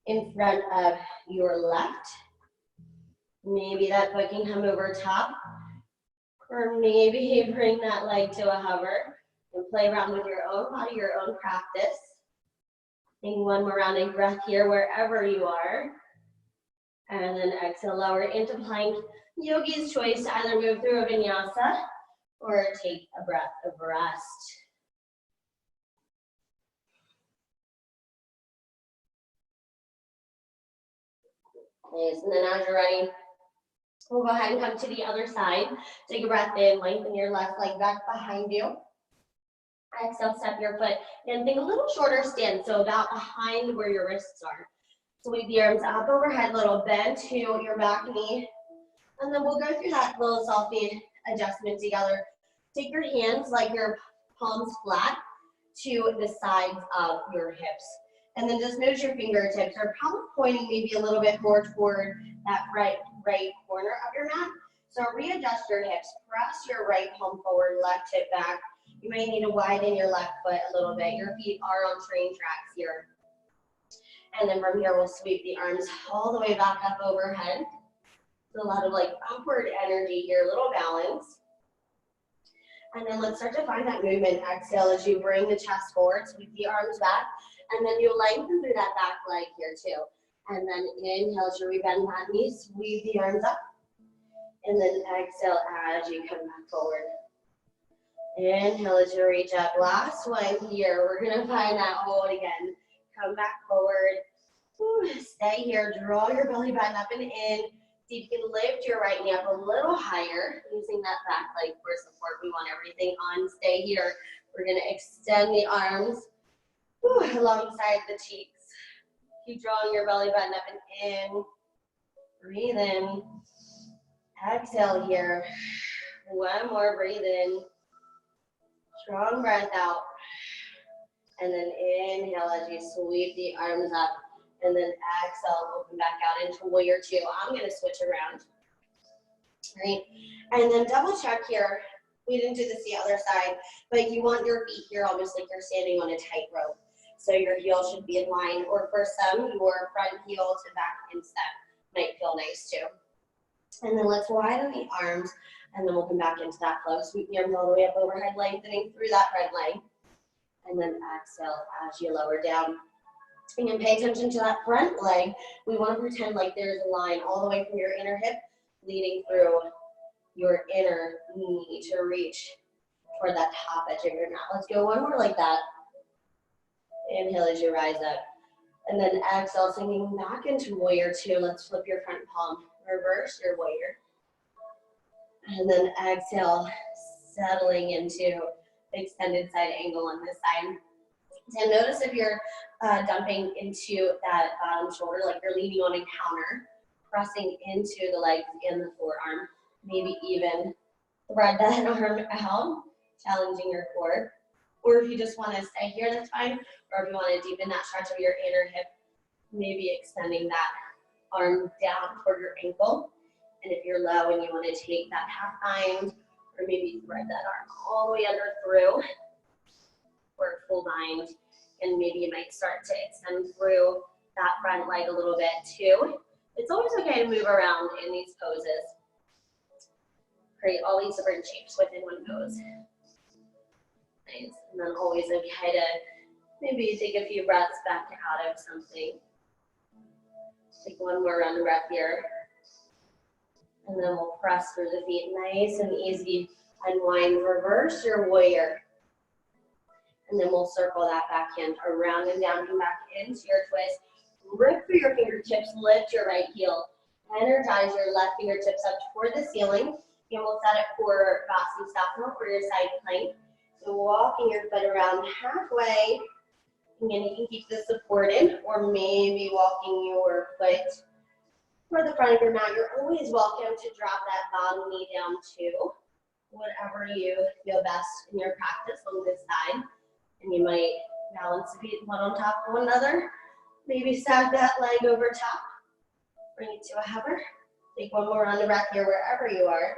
in front of your left. Maybe that foot can come over top, or maybe bring that leg to a hover and play around with your own body, your own practice. Take one more rounding breath here wherever you are. And then exhale, lower into plank. Yogi's choice to either move through a vinyasa or take a breath of rest. Nice, and then as you're ready, we'll go ahead and come to the other side. Take a breath in, lengthen your left leg back behind you. Exhale, step your foot and think a little shorter stance, so about behind where your wrists are. Sweep the arms up overhead, little bend to your back knee. And then we'll go through that little soft knee adjustment together. Take your hands like your palms flat to the sides of your hips. And then just notice your fingertips are probably pointing maybe a little bit more toward that right corner of your mat. So readjust your hips, press your right palm forward, left hip back. You may need to widen your left foot a little bit. Your feet are on train tracks here. And then from here, we'll sweep the arms all the way back up overhead. So a lot of like upward energy here, little balance. And then let's start to find that movement. Exhale as you bring the chest forward, sweep the arms back, and then you lengthen through that back leg here too. And then inhale as you rebend that knee, sweep the arms up. And then exhale as you come back forward. Inhale as you reach up. Last one here. We're gonna find that hold again. Come back forward. Whew, stay here. Draw your belly button up and in. See if you can lift your right knee up a little higher, using that back leg for support. We want everything on. Stay here. We're gonna extend the arms alongside the cheeks. Keep drawing your belly button up and in. Breathe in. Exhale here. One more, breathe in. Strong breath out. And then inhale as you sweep the arms up. And then exhale, open back out into warrior two. I'm gonna switch around. Right? And then double check here. We didn't do this the other side, but you want your feet here almost like you're standing on a tightrope. So your heel should be in line, or for some, your front heel to back instep might feel nice too. And then let's widen the arms, and then we'll come back into that flow. Sweep the arms all the way up overhead, lengthening through that front leg. And then exhale as you lower down. And then pay attention to that front leg. We want to pretend like there's a line all the way from your inner hip leading through your inner knee to reach toward that top edge of your mat. Let's go one more like that. Inhale as you rise up. And then exhale, sinking back into warrior two. Let's flip your front palm. Reverse your warrior. And then exhale, settling into extended side angle on this side. And notice if you're dumping into that bottom shoulder, like you're leaning on a counter, pressing into the legs and the forearm. Maybe even thread that arm out, challenging your core. Or if you just want to stay here, that's fine. Or if you want to deepen that stretch of your inner hip, maybe extending that arm down toward your ankle. And if you're low and you want to take that half bind, or maybe thread that arm all the way under through, or full bind. And maybe you might start to extend through that front leg a little bit too. It's always okay to move around in these poses. Create all these different shapes within one pose. Nice. And then always okay to maybe take a few breaths back out of something. Take one more round of breath here. And then we'll press through the feet. Nice and easy. Unwind, reverse your warrior. And then we'll circle that backhand around and down, come back into your twist. Rip through your fingertips, lift your right heel. Energize your left fingertips up toward the ceiling. And we'll set it for Vasisthana for your side plank. So walking your foot around halfway. Again, you can keep this supported, or maybe walking your foot for the front of your mat. You're always welcome to drop that bottom knee down too. Whatever you feel best in your practice on this side. And you might balance the feet one on top of one another. Maybe stack that leg over top. Bring it to a hover. Take one more round of breath here wherever you are.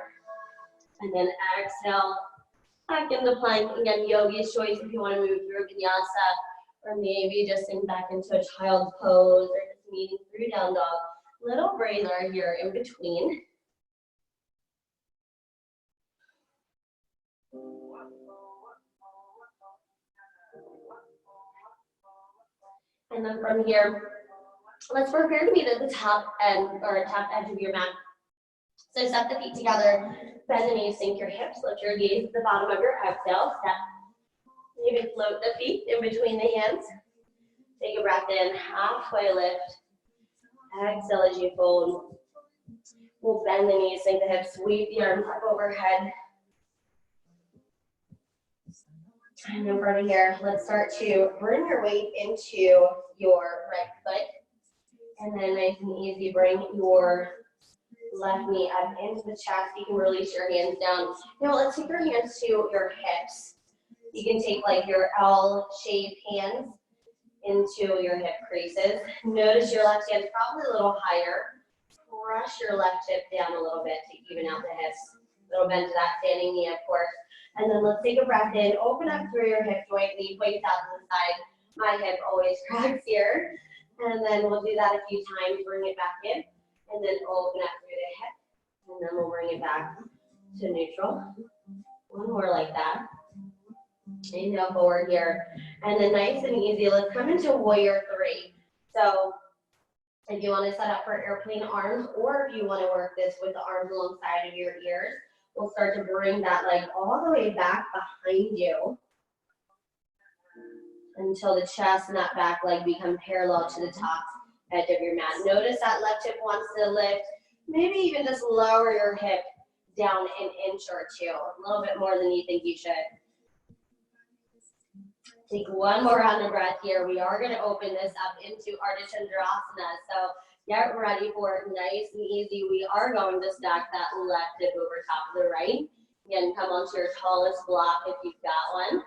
And then exhale back into plank. Again, yogi's choice if you want to move through vinyasa, or maybe just sink back into a child's pose, or just meeting through down dog. Little breather here in between. And then from here, let's prepare to meet at the top end, or top edge of your mat. So step the feet together, bend the knees, sink your hips, lift your gaze to the bottom of your exhale. Step. You can float the feet in between the hands. Take a breath in, halfway lift. Exhale as you fold. We'll bend the knees, sink the hips, sweep the arms up overhead. And then from here, let's start to bring your weight into your right foot. And then nice and easy, bring your left knee up into the chest. You can release your hands down. Now let's take your hands to your hips. You can take like your L-shaped hands into your hip creases. Notice your left hand's probably a little higher. Press your left hip down a little bit to even out the hips. Little bend to that standing knee, of course. And then let's take a breath in, open up through your hip joint, knee points out to the side. My hip always cracks here. And then we'll do that a few times, bring it back in, and then open up through the hip. And then we'll bring it back to neutral. One more like that. Inhale forward here. And then nice and easy, let's come into warrior three. So if you want to set up for airplane arms, or if you want to work this with the arms alongside of your ears, we'll start to bring that leg all the way back behind you until the chest and that back leg become parallel to the top edge of your mat. Notice that left hip wants to lift. Maybe even just lower your hip down an inch or two, a little bit more than you think you should. Take one more round of breath here. We are going to open this up into Ardha Chandrasana. So get ready for it, nice and easy. We are going to stack that left hip over top of the right. Again, come onto your tallest block if you've got one.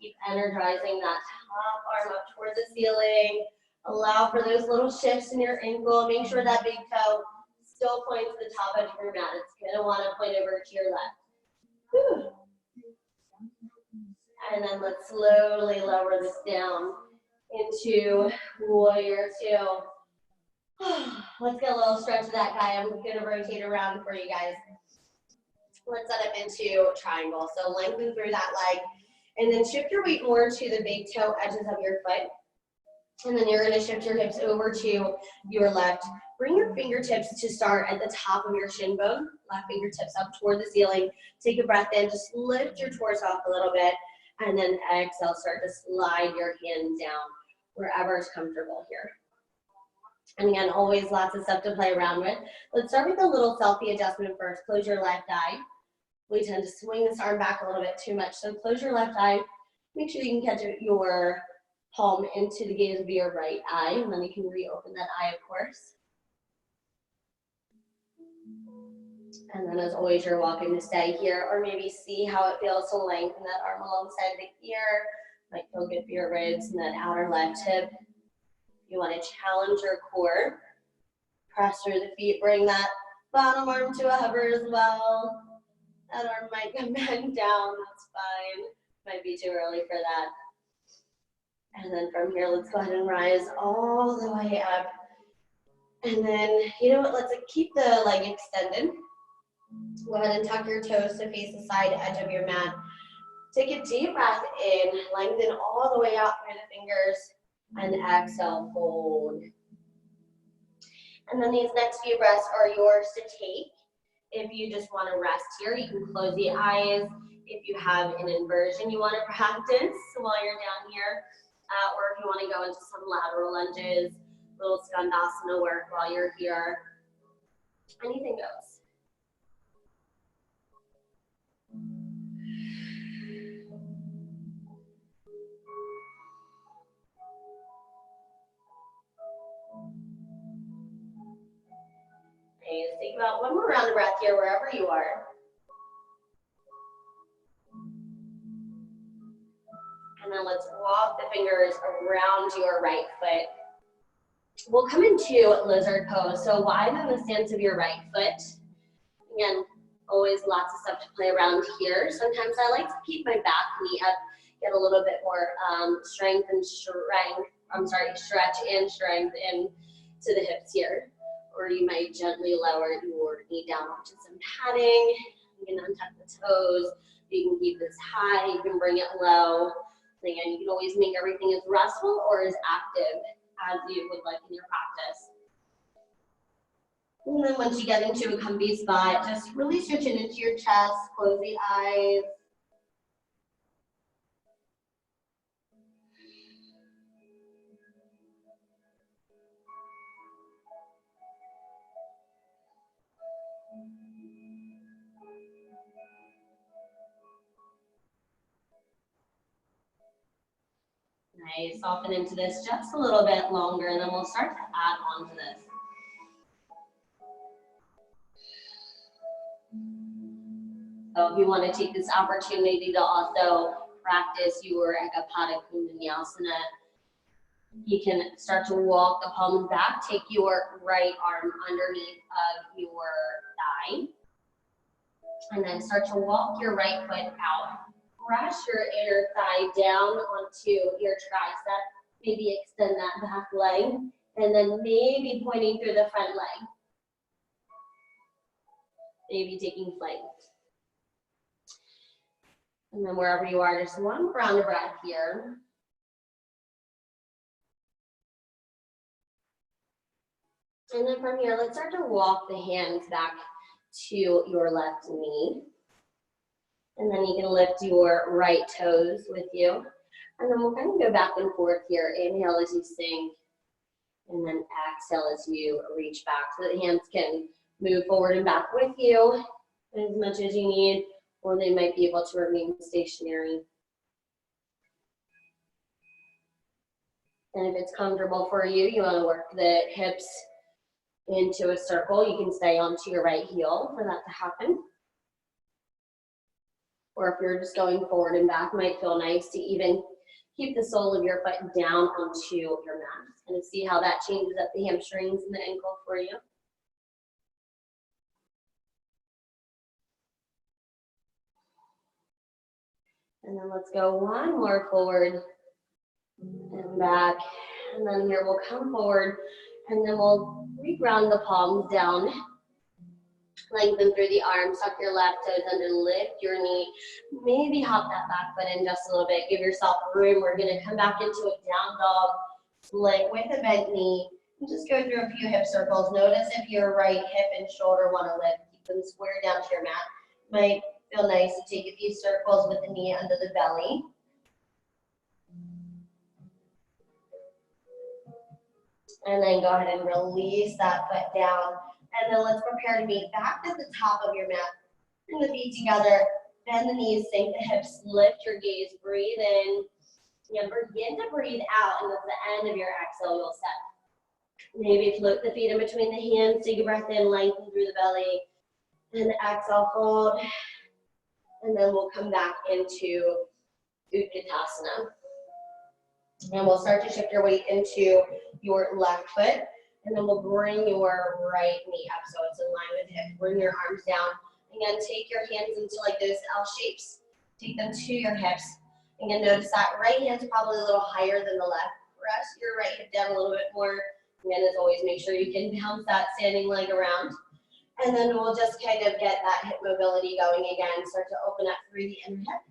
Keep energizing that top arm up towards the ceiling. Allow for those little shifts in your ankle. Make sure that big toe still points to the top edge of your mat. It's going to want to point over to your left. Whew. And then let's slowly lower this down into warrior two. Let's get a little stretch of that guy. I'm going to rotate around for you guys. Let's set up into triangle. So lengthen through that leg. And then shift your weight more to the big toe edges of your foot. And then you're going to shift your hips over to your left. Bring your fingertips to start at the top of your shin bone. Left fingertips up toward the ceiling. Take a breath in. Just lift your torso up a little bit. And then exhale, start to slide your hands down wherever is comfortable here. And again, always lots of stuff to play around with. Let's start with a little selfie adjustment first. Close your left eye. We tend to swing this arm back a little bit too much. So close your left eye. Make sure you can catch your palm into the gaze of your right eye. And then you can reopen that eye, of course. And then as always, you're welcome to stay here or maybe see how it feels to lengthen that arm alongside the ear. Might feel good for your ribs and that outer left hip. You want to challenge your core. Press through the feet. Bring that bottom arm to a hover as well. That arm might come back down. That's fine. Might be too early for that. And then from here, let's go ahead and rise all the way up. And then, you know what, let's keep the leg extended. Go ahead and tuck your toes to face the side edge of your mat. Take a deep breath in, lengthen all the way out through the fingers, and exhale, fold. And then these next few breaths are yours to take. If you just want to rest here, you can close the eyes. If you have an inversion you want to practice while you're down here, or if you want to go into some lateral lunges, little skandasana work while you're here, anything goes. Okay, let's think about one more round of breath here, wherever you are. And then let's walk the fingers around your right foot. We'll come into lizard pose. So widen the stance of your right foot. Again, always lots of stuff to play around here. Sometimes I like to keep my back knee up, get a little bit more stretch and strength into the hips here. Or you might gently lower your knee down onto some padding. You can untuck the toes. You can keep this high. You can bring it low. And again, you can always make everything as restful or as active as you would like in your practice. And then once you get into a comfy spot, just release your chin into your chest, close the eyes. Nice, soften into this just a little bit longer, and then we'll start to add on to this. So if you want to take this opportunity to also practice your Ekapada Kundalini, you can start to walk the palms back, take your right arm underneath of your thigh, and then start to walk your right foot out. Press your inner thigh down onto your tricep, maybe extend that back leg, and then maybe pointing through the front leg. Maybe taking flight. And then wherever you are, just one round of breath here. And then from here, let's start to walk the hands back to your left knee. And then you can lift your right toes with you. And then we'll kind of go back and forth here. Inhale as you sink. And then exhale as you reach back so the hands can move forward and back with you as much as you need, or they might be able to remain stationary. And if it's comfortable for you, you want to work the hips into a circle, you can stay onto your right heel for that to happen. Or if you're just going forward and back, might feel nice to even keep the sole of your foot down onto your mat. And see how that changes up the hamstrings and the ankle for you. And then let's go one more forward and back. And then here we'll come forward and then we'll reground the palms down. Lengthen through the arms, tuck your left toes under, lift your knee. Maybe hop that back foot in just a little bit. Give yourself room. We're gonna come back into a down dog, plank with a bent knee. And just go through a few hip circles. Notice if your right hip and shoulder wanna lift. Keep them square down to your mat. Might feel nice to take a few circles with the knee under the belly. And then go ahead and release that foot down. And then let's prepare to meet back at the top of your mat. Bring the feet together, bend the knees, sink the hips, lift your gaze, breathe in. And begin to breathe out, and at the end of your exhale, you'll set. Maybe float the feet in between the hands, take a breath in, lengthen through the belly. And exhale, fold. And then we'll come back into Utkatasana. And we'll start to shift your weight into your left foot. And then we'll bring your right knee up so it's in line with hip. Bring your arms down. Again, take your hands into like those L shapes. Take them to your hips. Again, notice that right hand's probably a little higher than the left. Press your right hip down a little bit more. Again, as always, make sure you can bounce that standing leg around. And then we'll just kind of get that hip mobility going again. Start to open up through the inner hip.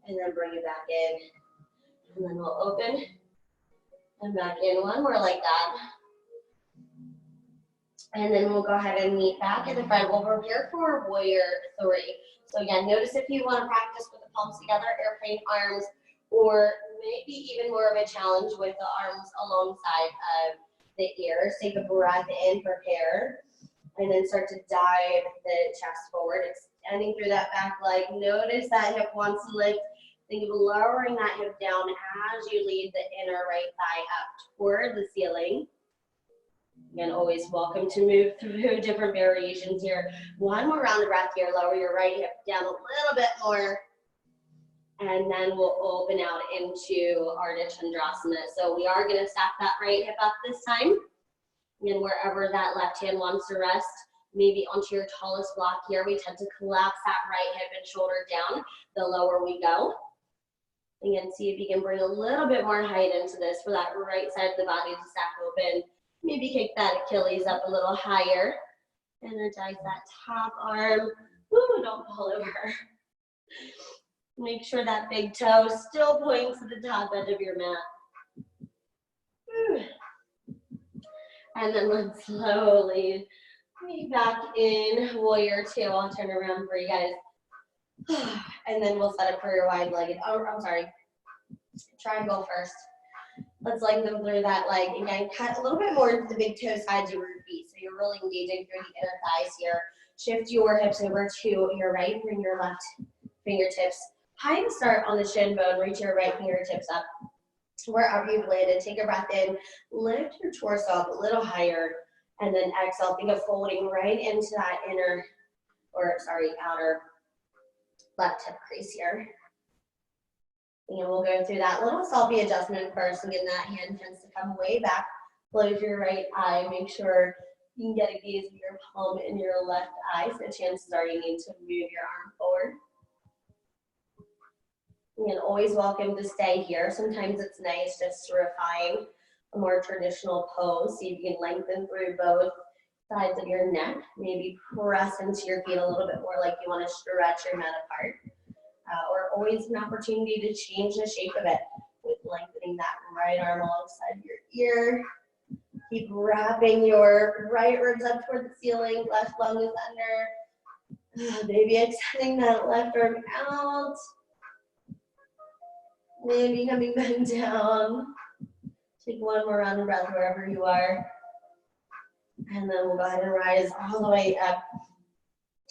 And then bring it back in. And then we'll open and back in. One more like that. And then we'll go ahead and meet back in the front. We'll prepare for Warrior 3. So again, notice if you want to practice with the palms together, airplane arms, or maybe even more of a challenge with the arms alongside of the ears. Take a breath in, prepare, and then start to dive the chest forward, extending through that back leg. Notice that hip wants to lift. Think of lowering that hip down as you lead the inner right thigh up toward the ceiling. Again, always welcome to move through different variations here. One more round of breath here. Lower your right hip down a little bit more. And then we'll open out into Ardha Chandrasana. So we are going to stack that right hip up this time. And wherever that left hand wants to rest, maybe onto your tallest block here, we tend to collapse that right hip and shoulder down the lower we go. Again, see if you can bring a little bit more height into this for that right side of the body to stack open. Maybe kick that Achilles up a little higher. Energize that top arm. Woo, don't fall over. Make sure that big toe still points to the top edge of your mat. Woo. And then let's slowly meet back in Warrior 2. I'll turn around for you guys. And then we'll set up for your wide-legged, triangle first. Let's lengthen through that leg. Again, cut a little bit more into the big toe sides of your feet. So you're really engaging through the inner thighs here. Shift your hips over to your right. Bring your left fingertips high and start on the shin bone. Reach your right fingertips up. Wherever you've landed, take a breath in. Lift your torso up a little higher. And then exhale. Think of folding right into that outer left hip crease here. And we'll go through that little selfie adjustment first. Again, that hand tends to come way back. Close your right eye. Make sure you can get a gaze of your palm in your left eye. So chances are you need to move your arm forward. And always welcome to stay here. Sometimes it's nice just to refine a more traditional pose. See if you can lengthen through both sides of your neck. Maybe press into your feet a little bit more like you want to stretch your mat apart. or always an opportunity to change the shape of it with lengthening that right arm alongside your ear. Keep wrapping your right ribs up toward the ceiling, left lung is under. Maybe extending that left arm out. Maybe coming back down. Take one more round of breath wherever you are. And then we'll go ahead and rise all the way up.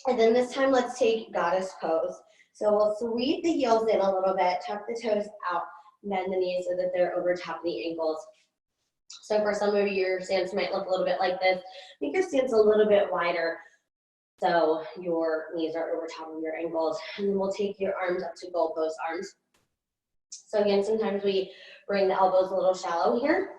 And then this time, let's take goddess pose. So we'll sweep the heels in a little bit, tuck the toes out, bend the knees so that they're over top of the ankles. So for some of you, your stance might look a little bit like this. Make your stance a little bit wider so your knees are over top of your ankles. And then we'll take your arms up to goal pose arms. So again, sometimes we bring the elbows a little shallow here.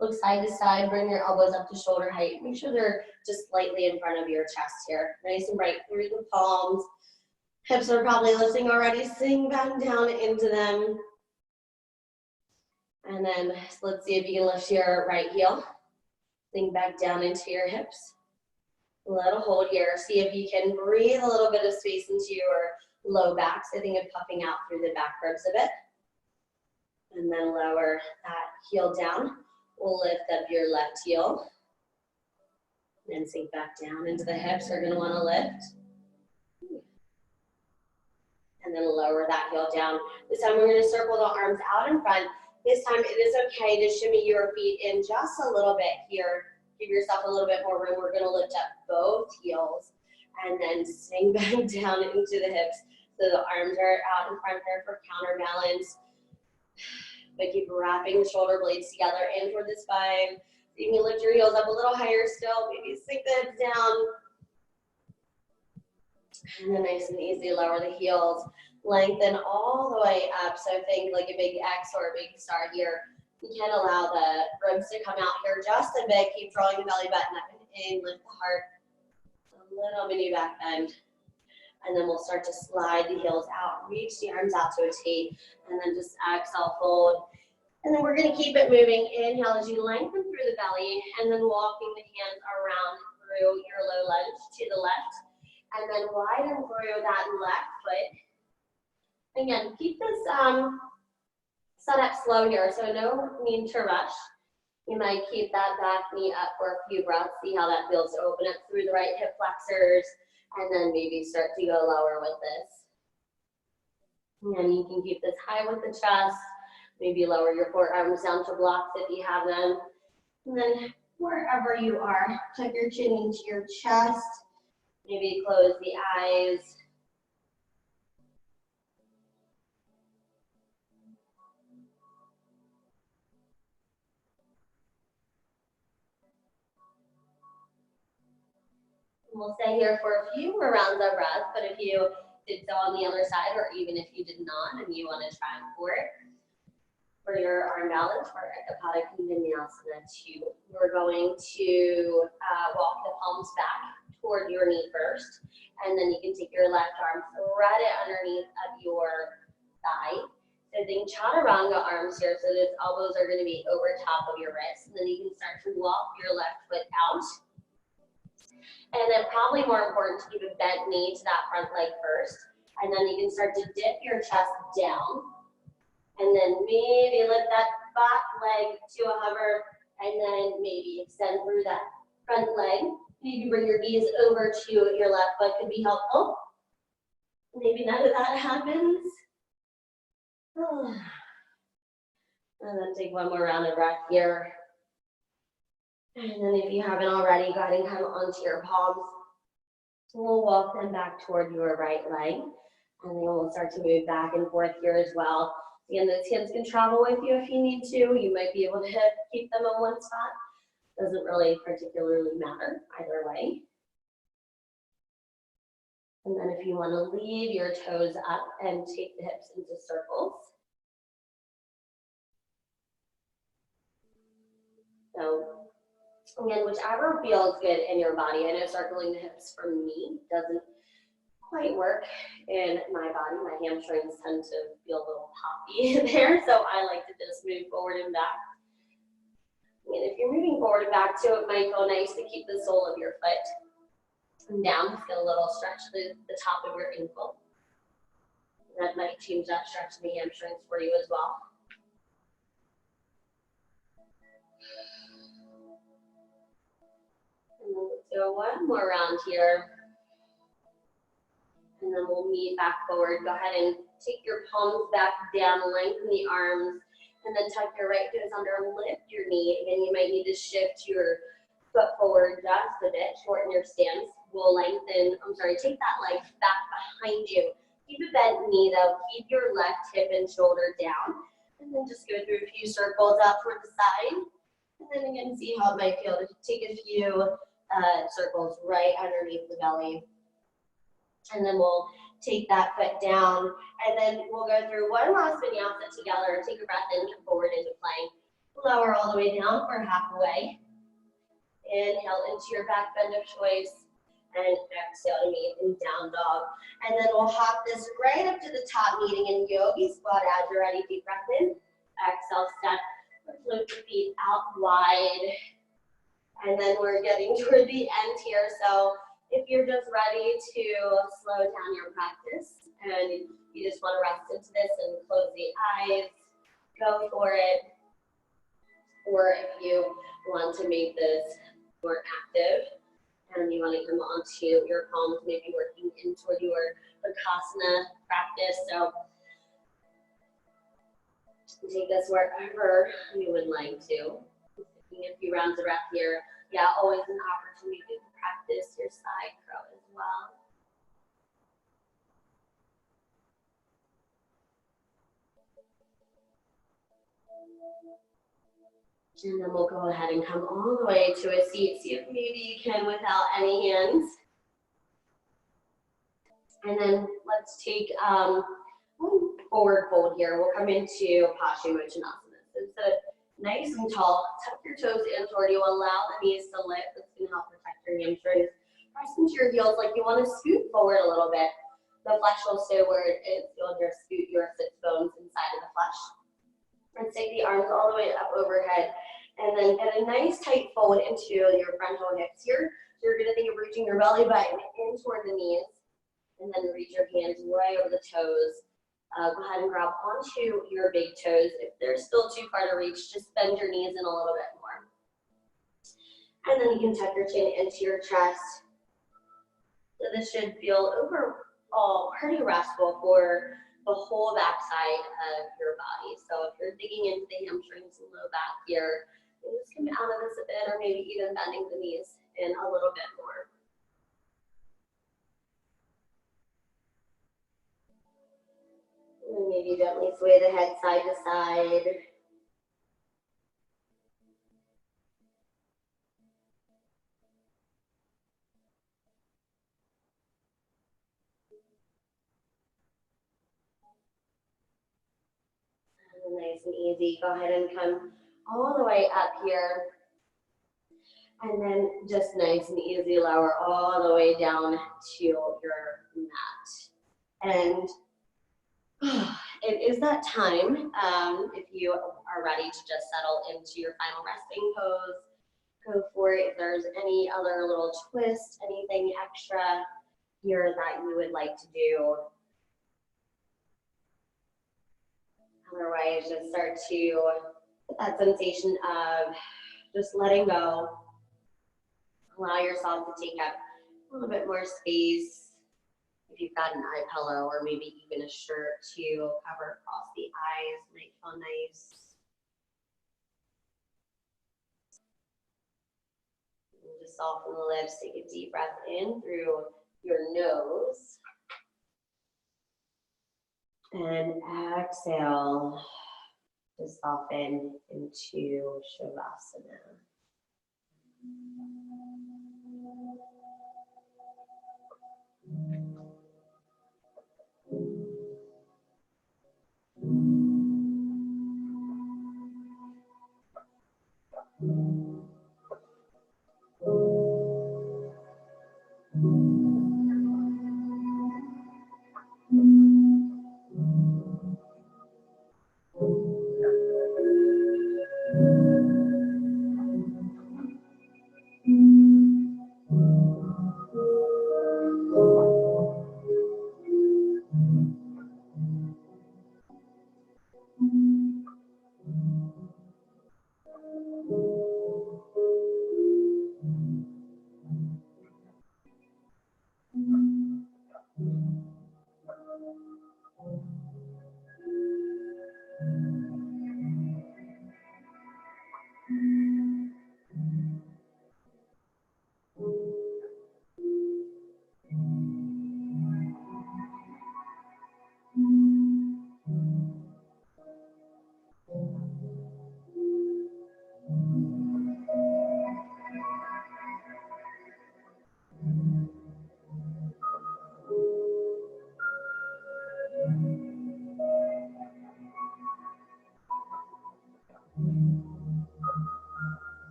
Look side to side, bring your elbows up to shoulder height. Make sure they're just slightly in front of your chest here. Nice and bright through the palms. Hips are probably lifting already. Sink back down into them. And then let's see if you can lift your right heel. Sink back down into your hips. Little hold here. See if you can breathe a little bit of space into your low back. So think of puffing out through the back ribs a bit. And then lower that heel down. We'll lift up your left heel. And sink back down into the hips. We're going to want to lift. And then lower that heel down. This time we're going to circle the arms out in front. This time it is okay to shimmy your feet in just a little bit here. Give yourself a little bit more room. We're going to lift up both heels and then sink back down into the hips. So the arms are out in front there for counterbalance. But keep wrapping the shoulder blades together in toward the spine. So you can lift your heels up a little higher still. Maybe sink the hips down. And then nice and easy, lower the heels. Lengthen all the way up. So think like a big X or a big star here. You can allow the ribs to come out here just a bit. Keep drawing the belly button up and in. Lift the heart. A little mini back bend. And then we'll start to slide the heels out. Reach the arms out to a T. And then just exhale, fold. And then we're going to keep it moving. Inhale as you lengthen through the belly. And then walking the hands around through your low lunge to the left. And then widen through that left foot. Again, keep this setup slow here, so no need to rush. You might keep that back knee up for a few breaths, see how that feels to open up through the right hip flexors, and then maybe start to go lower with this. And you can keep this high with the chest, maybe lower your forearms down to blocks if you have them. And then wherever you are, tuck your chin into your chest, maybe close the eyes. We'll stay here for a few more rounds of breath, but if you did so on the other side, or even if you did not and you want to try for it, for your arm balance, for Ekapada Vinyasana 2, we're going to walk the palms back toward your knee first, and then you can take your left arm, thread it underneath of your thigh. So think chaturanga arms here, so those elbows are going to be over top of your wrists, and then you can start to walk your left foot out. And then probably more important to keep a bent knee to that front leg first. And then you can start to dip your chest down. And then maybe lift that back leg to a hover. And then maybe extend through that front leg. Maybe bring your knees over to your left foot could be helpful. Maybe none of that happens. And then take one more round of breath here. And then if you haven't already, go ahead and come onto your palms. We'll walk them back toward your right leg. And then we'll start to move back and forth here as well. Again, those hands can travel with you if you need to. You might be able to keep them in one spot. Doesn't really particularly matter either way. And then if you want to leave your toes up and take the hips into circles. So again, whichever feels good in your body. I know circling the hips for me doesn't quite work in my body. My hamstrings tend to feel a little poppy there, so I like to just move forward and back. And if you're moving forward and back too, it might feel nice to keep the sole of your foot down. Just get a little stretch to the top of your ankle. That might change that stretch in the hamstrings for you as well. And then let's go one more round here. And then we'll meet back forward. Go ahead and take your palms back down, lengthen the arms, and then tuck your right toes under, lift your knee. Again, you might need to shift your foot forward just a bit, shorten your stance. We'll take that leg back behind you. Keep a bent knee though, keep your left hip and shoulder down. And then just go through a few circles out toward the side. And then again, see how it might feel to take a few circles right underneath the belly. And then we'll take that foot down, and then we'll go through one last vinyasa together. Take a breath in, come forward into plank. Lower all the way down for halfway. Inhale into your back bend of choice, and exhale to meet in down dog. And then we'll hop this right up to the top, meeting in yogi squat as you're ready. Deep breath in, exhale, step, float your feet out wide. And then we're getting toward the end here, so if you're just ready to slow down your practice and you just want to rest into this and close the eyes, go for it. Or if you want to make this more active and you want to come onto your palms, maybe working in toward your Bakasana practice. So take this wherever you would like to. Taking a few rounds of breath here. Yeah, always an opportunity to practice your side crow as well. And then we'll go ahead and come all the way to a seat. See if maybe you can without any hands. And then let's take one forward fold here. We'll come into Paschimottanasana. So sit nice and tall. Tuck your toes in toward you. Allow the knees to lift. That's going to help protect your hamstrings. Press into your heels like you want to scoot forward a little bit. The flesh will stay where it is. You'll just scoot your sit bones inside of the flesh. And take the arms all the way up overhead. And then get a nice tight fold into your frontal hips here. So you're going to think of reaching your belly button in toward the knees. And then reach your hands right over the toes. Go ahead and grab onto your big toes. If they're still too far to reach, just bend your knees in a little bit more. And then you can tuck your chin into your chest. So this should feel overall pretty restful for the whole backside of your body. So if you're digging into the hamstrings and low back here, you just come out of this a bit, or maybe even bending the knees in a little bit more. And maybe gently sway the head side to side. And nice and easy. Go ahead and come all the way up here. And then just nice and easy, lower all the way down to your mat. And it is that time, if you are ready to just settle into your final resting pose, go for it. If there's any other little twist, anything extra here that you would like to do. Otherwise, just start to get that sensation of just letting go. Allow yourself to take up a little bit more space. If you've got an eye pillow or maybe even a shirt to cover across the eyes, might feel nice. And just soften the lips. Take a deep breath in through your nose. And exhale to soften into Shavasana.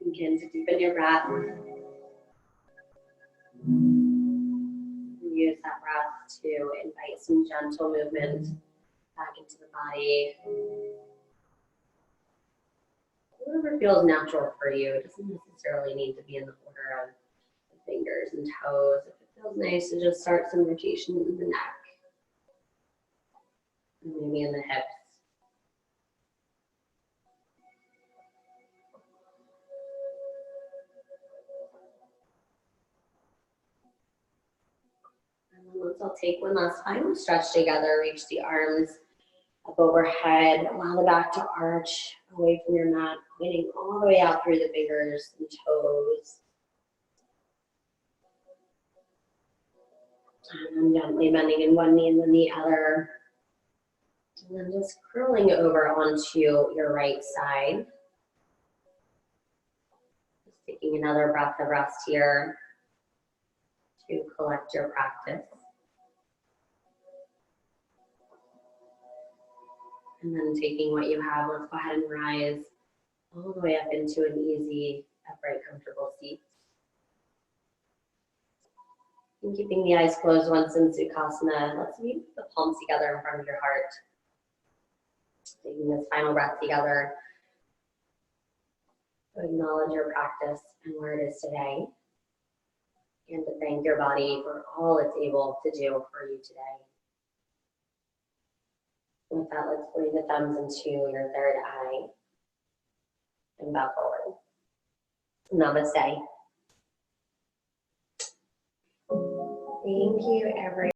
Begin to deepen your breath. Use that breath to invite some gentle movement back into the body. Whatever feels natural for you. It doesn't necessarily need to be in the order of the fingers and toes. If it feels nice to just start some rotation in the neck, and maybe in the hips. And then let's all take one last final stretch together. Reach the arms up overhead. Allow the back to arch away from your mat, pointing all the way out through the fingers and toes. And then gently bending in one knee and then the other. And then just curling over onto your right side. Just taking another breath of rest here to collect your practice. And then taking what you have, let's go ahead and rise all the way up into an easy, upright, comfortable seat. And keeping the eyes closed once in Sukhasana, let's meet the palms together in front of your heart. Taking this final breath together to acknowledge your practice and where it is today, and to thank your body for all it's able to do for you today. With that, let's bring the thumbs into your third eye and bow forward. Namaste. Thank you, everyone.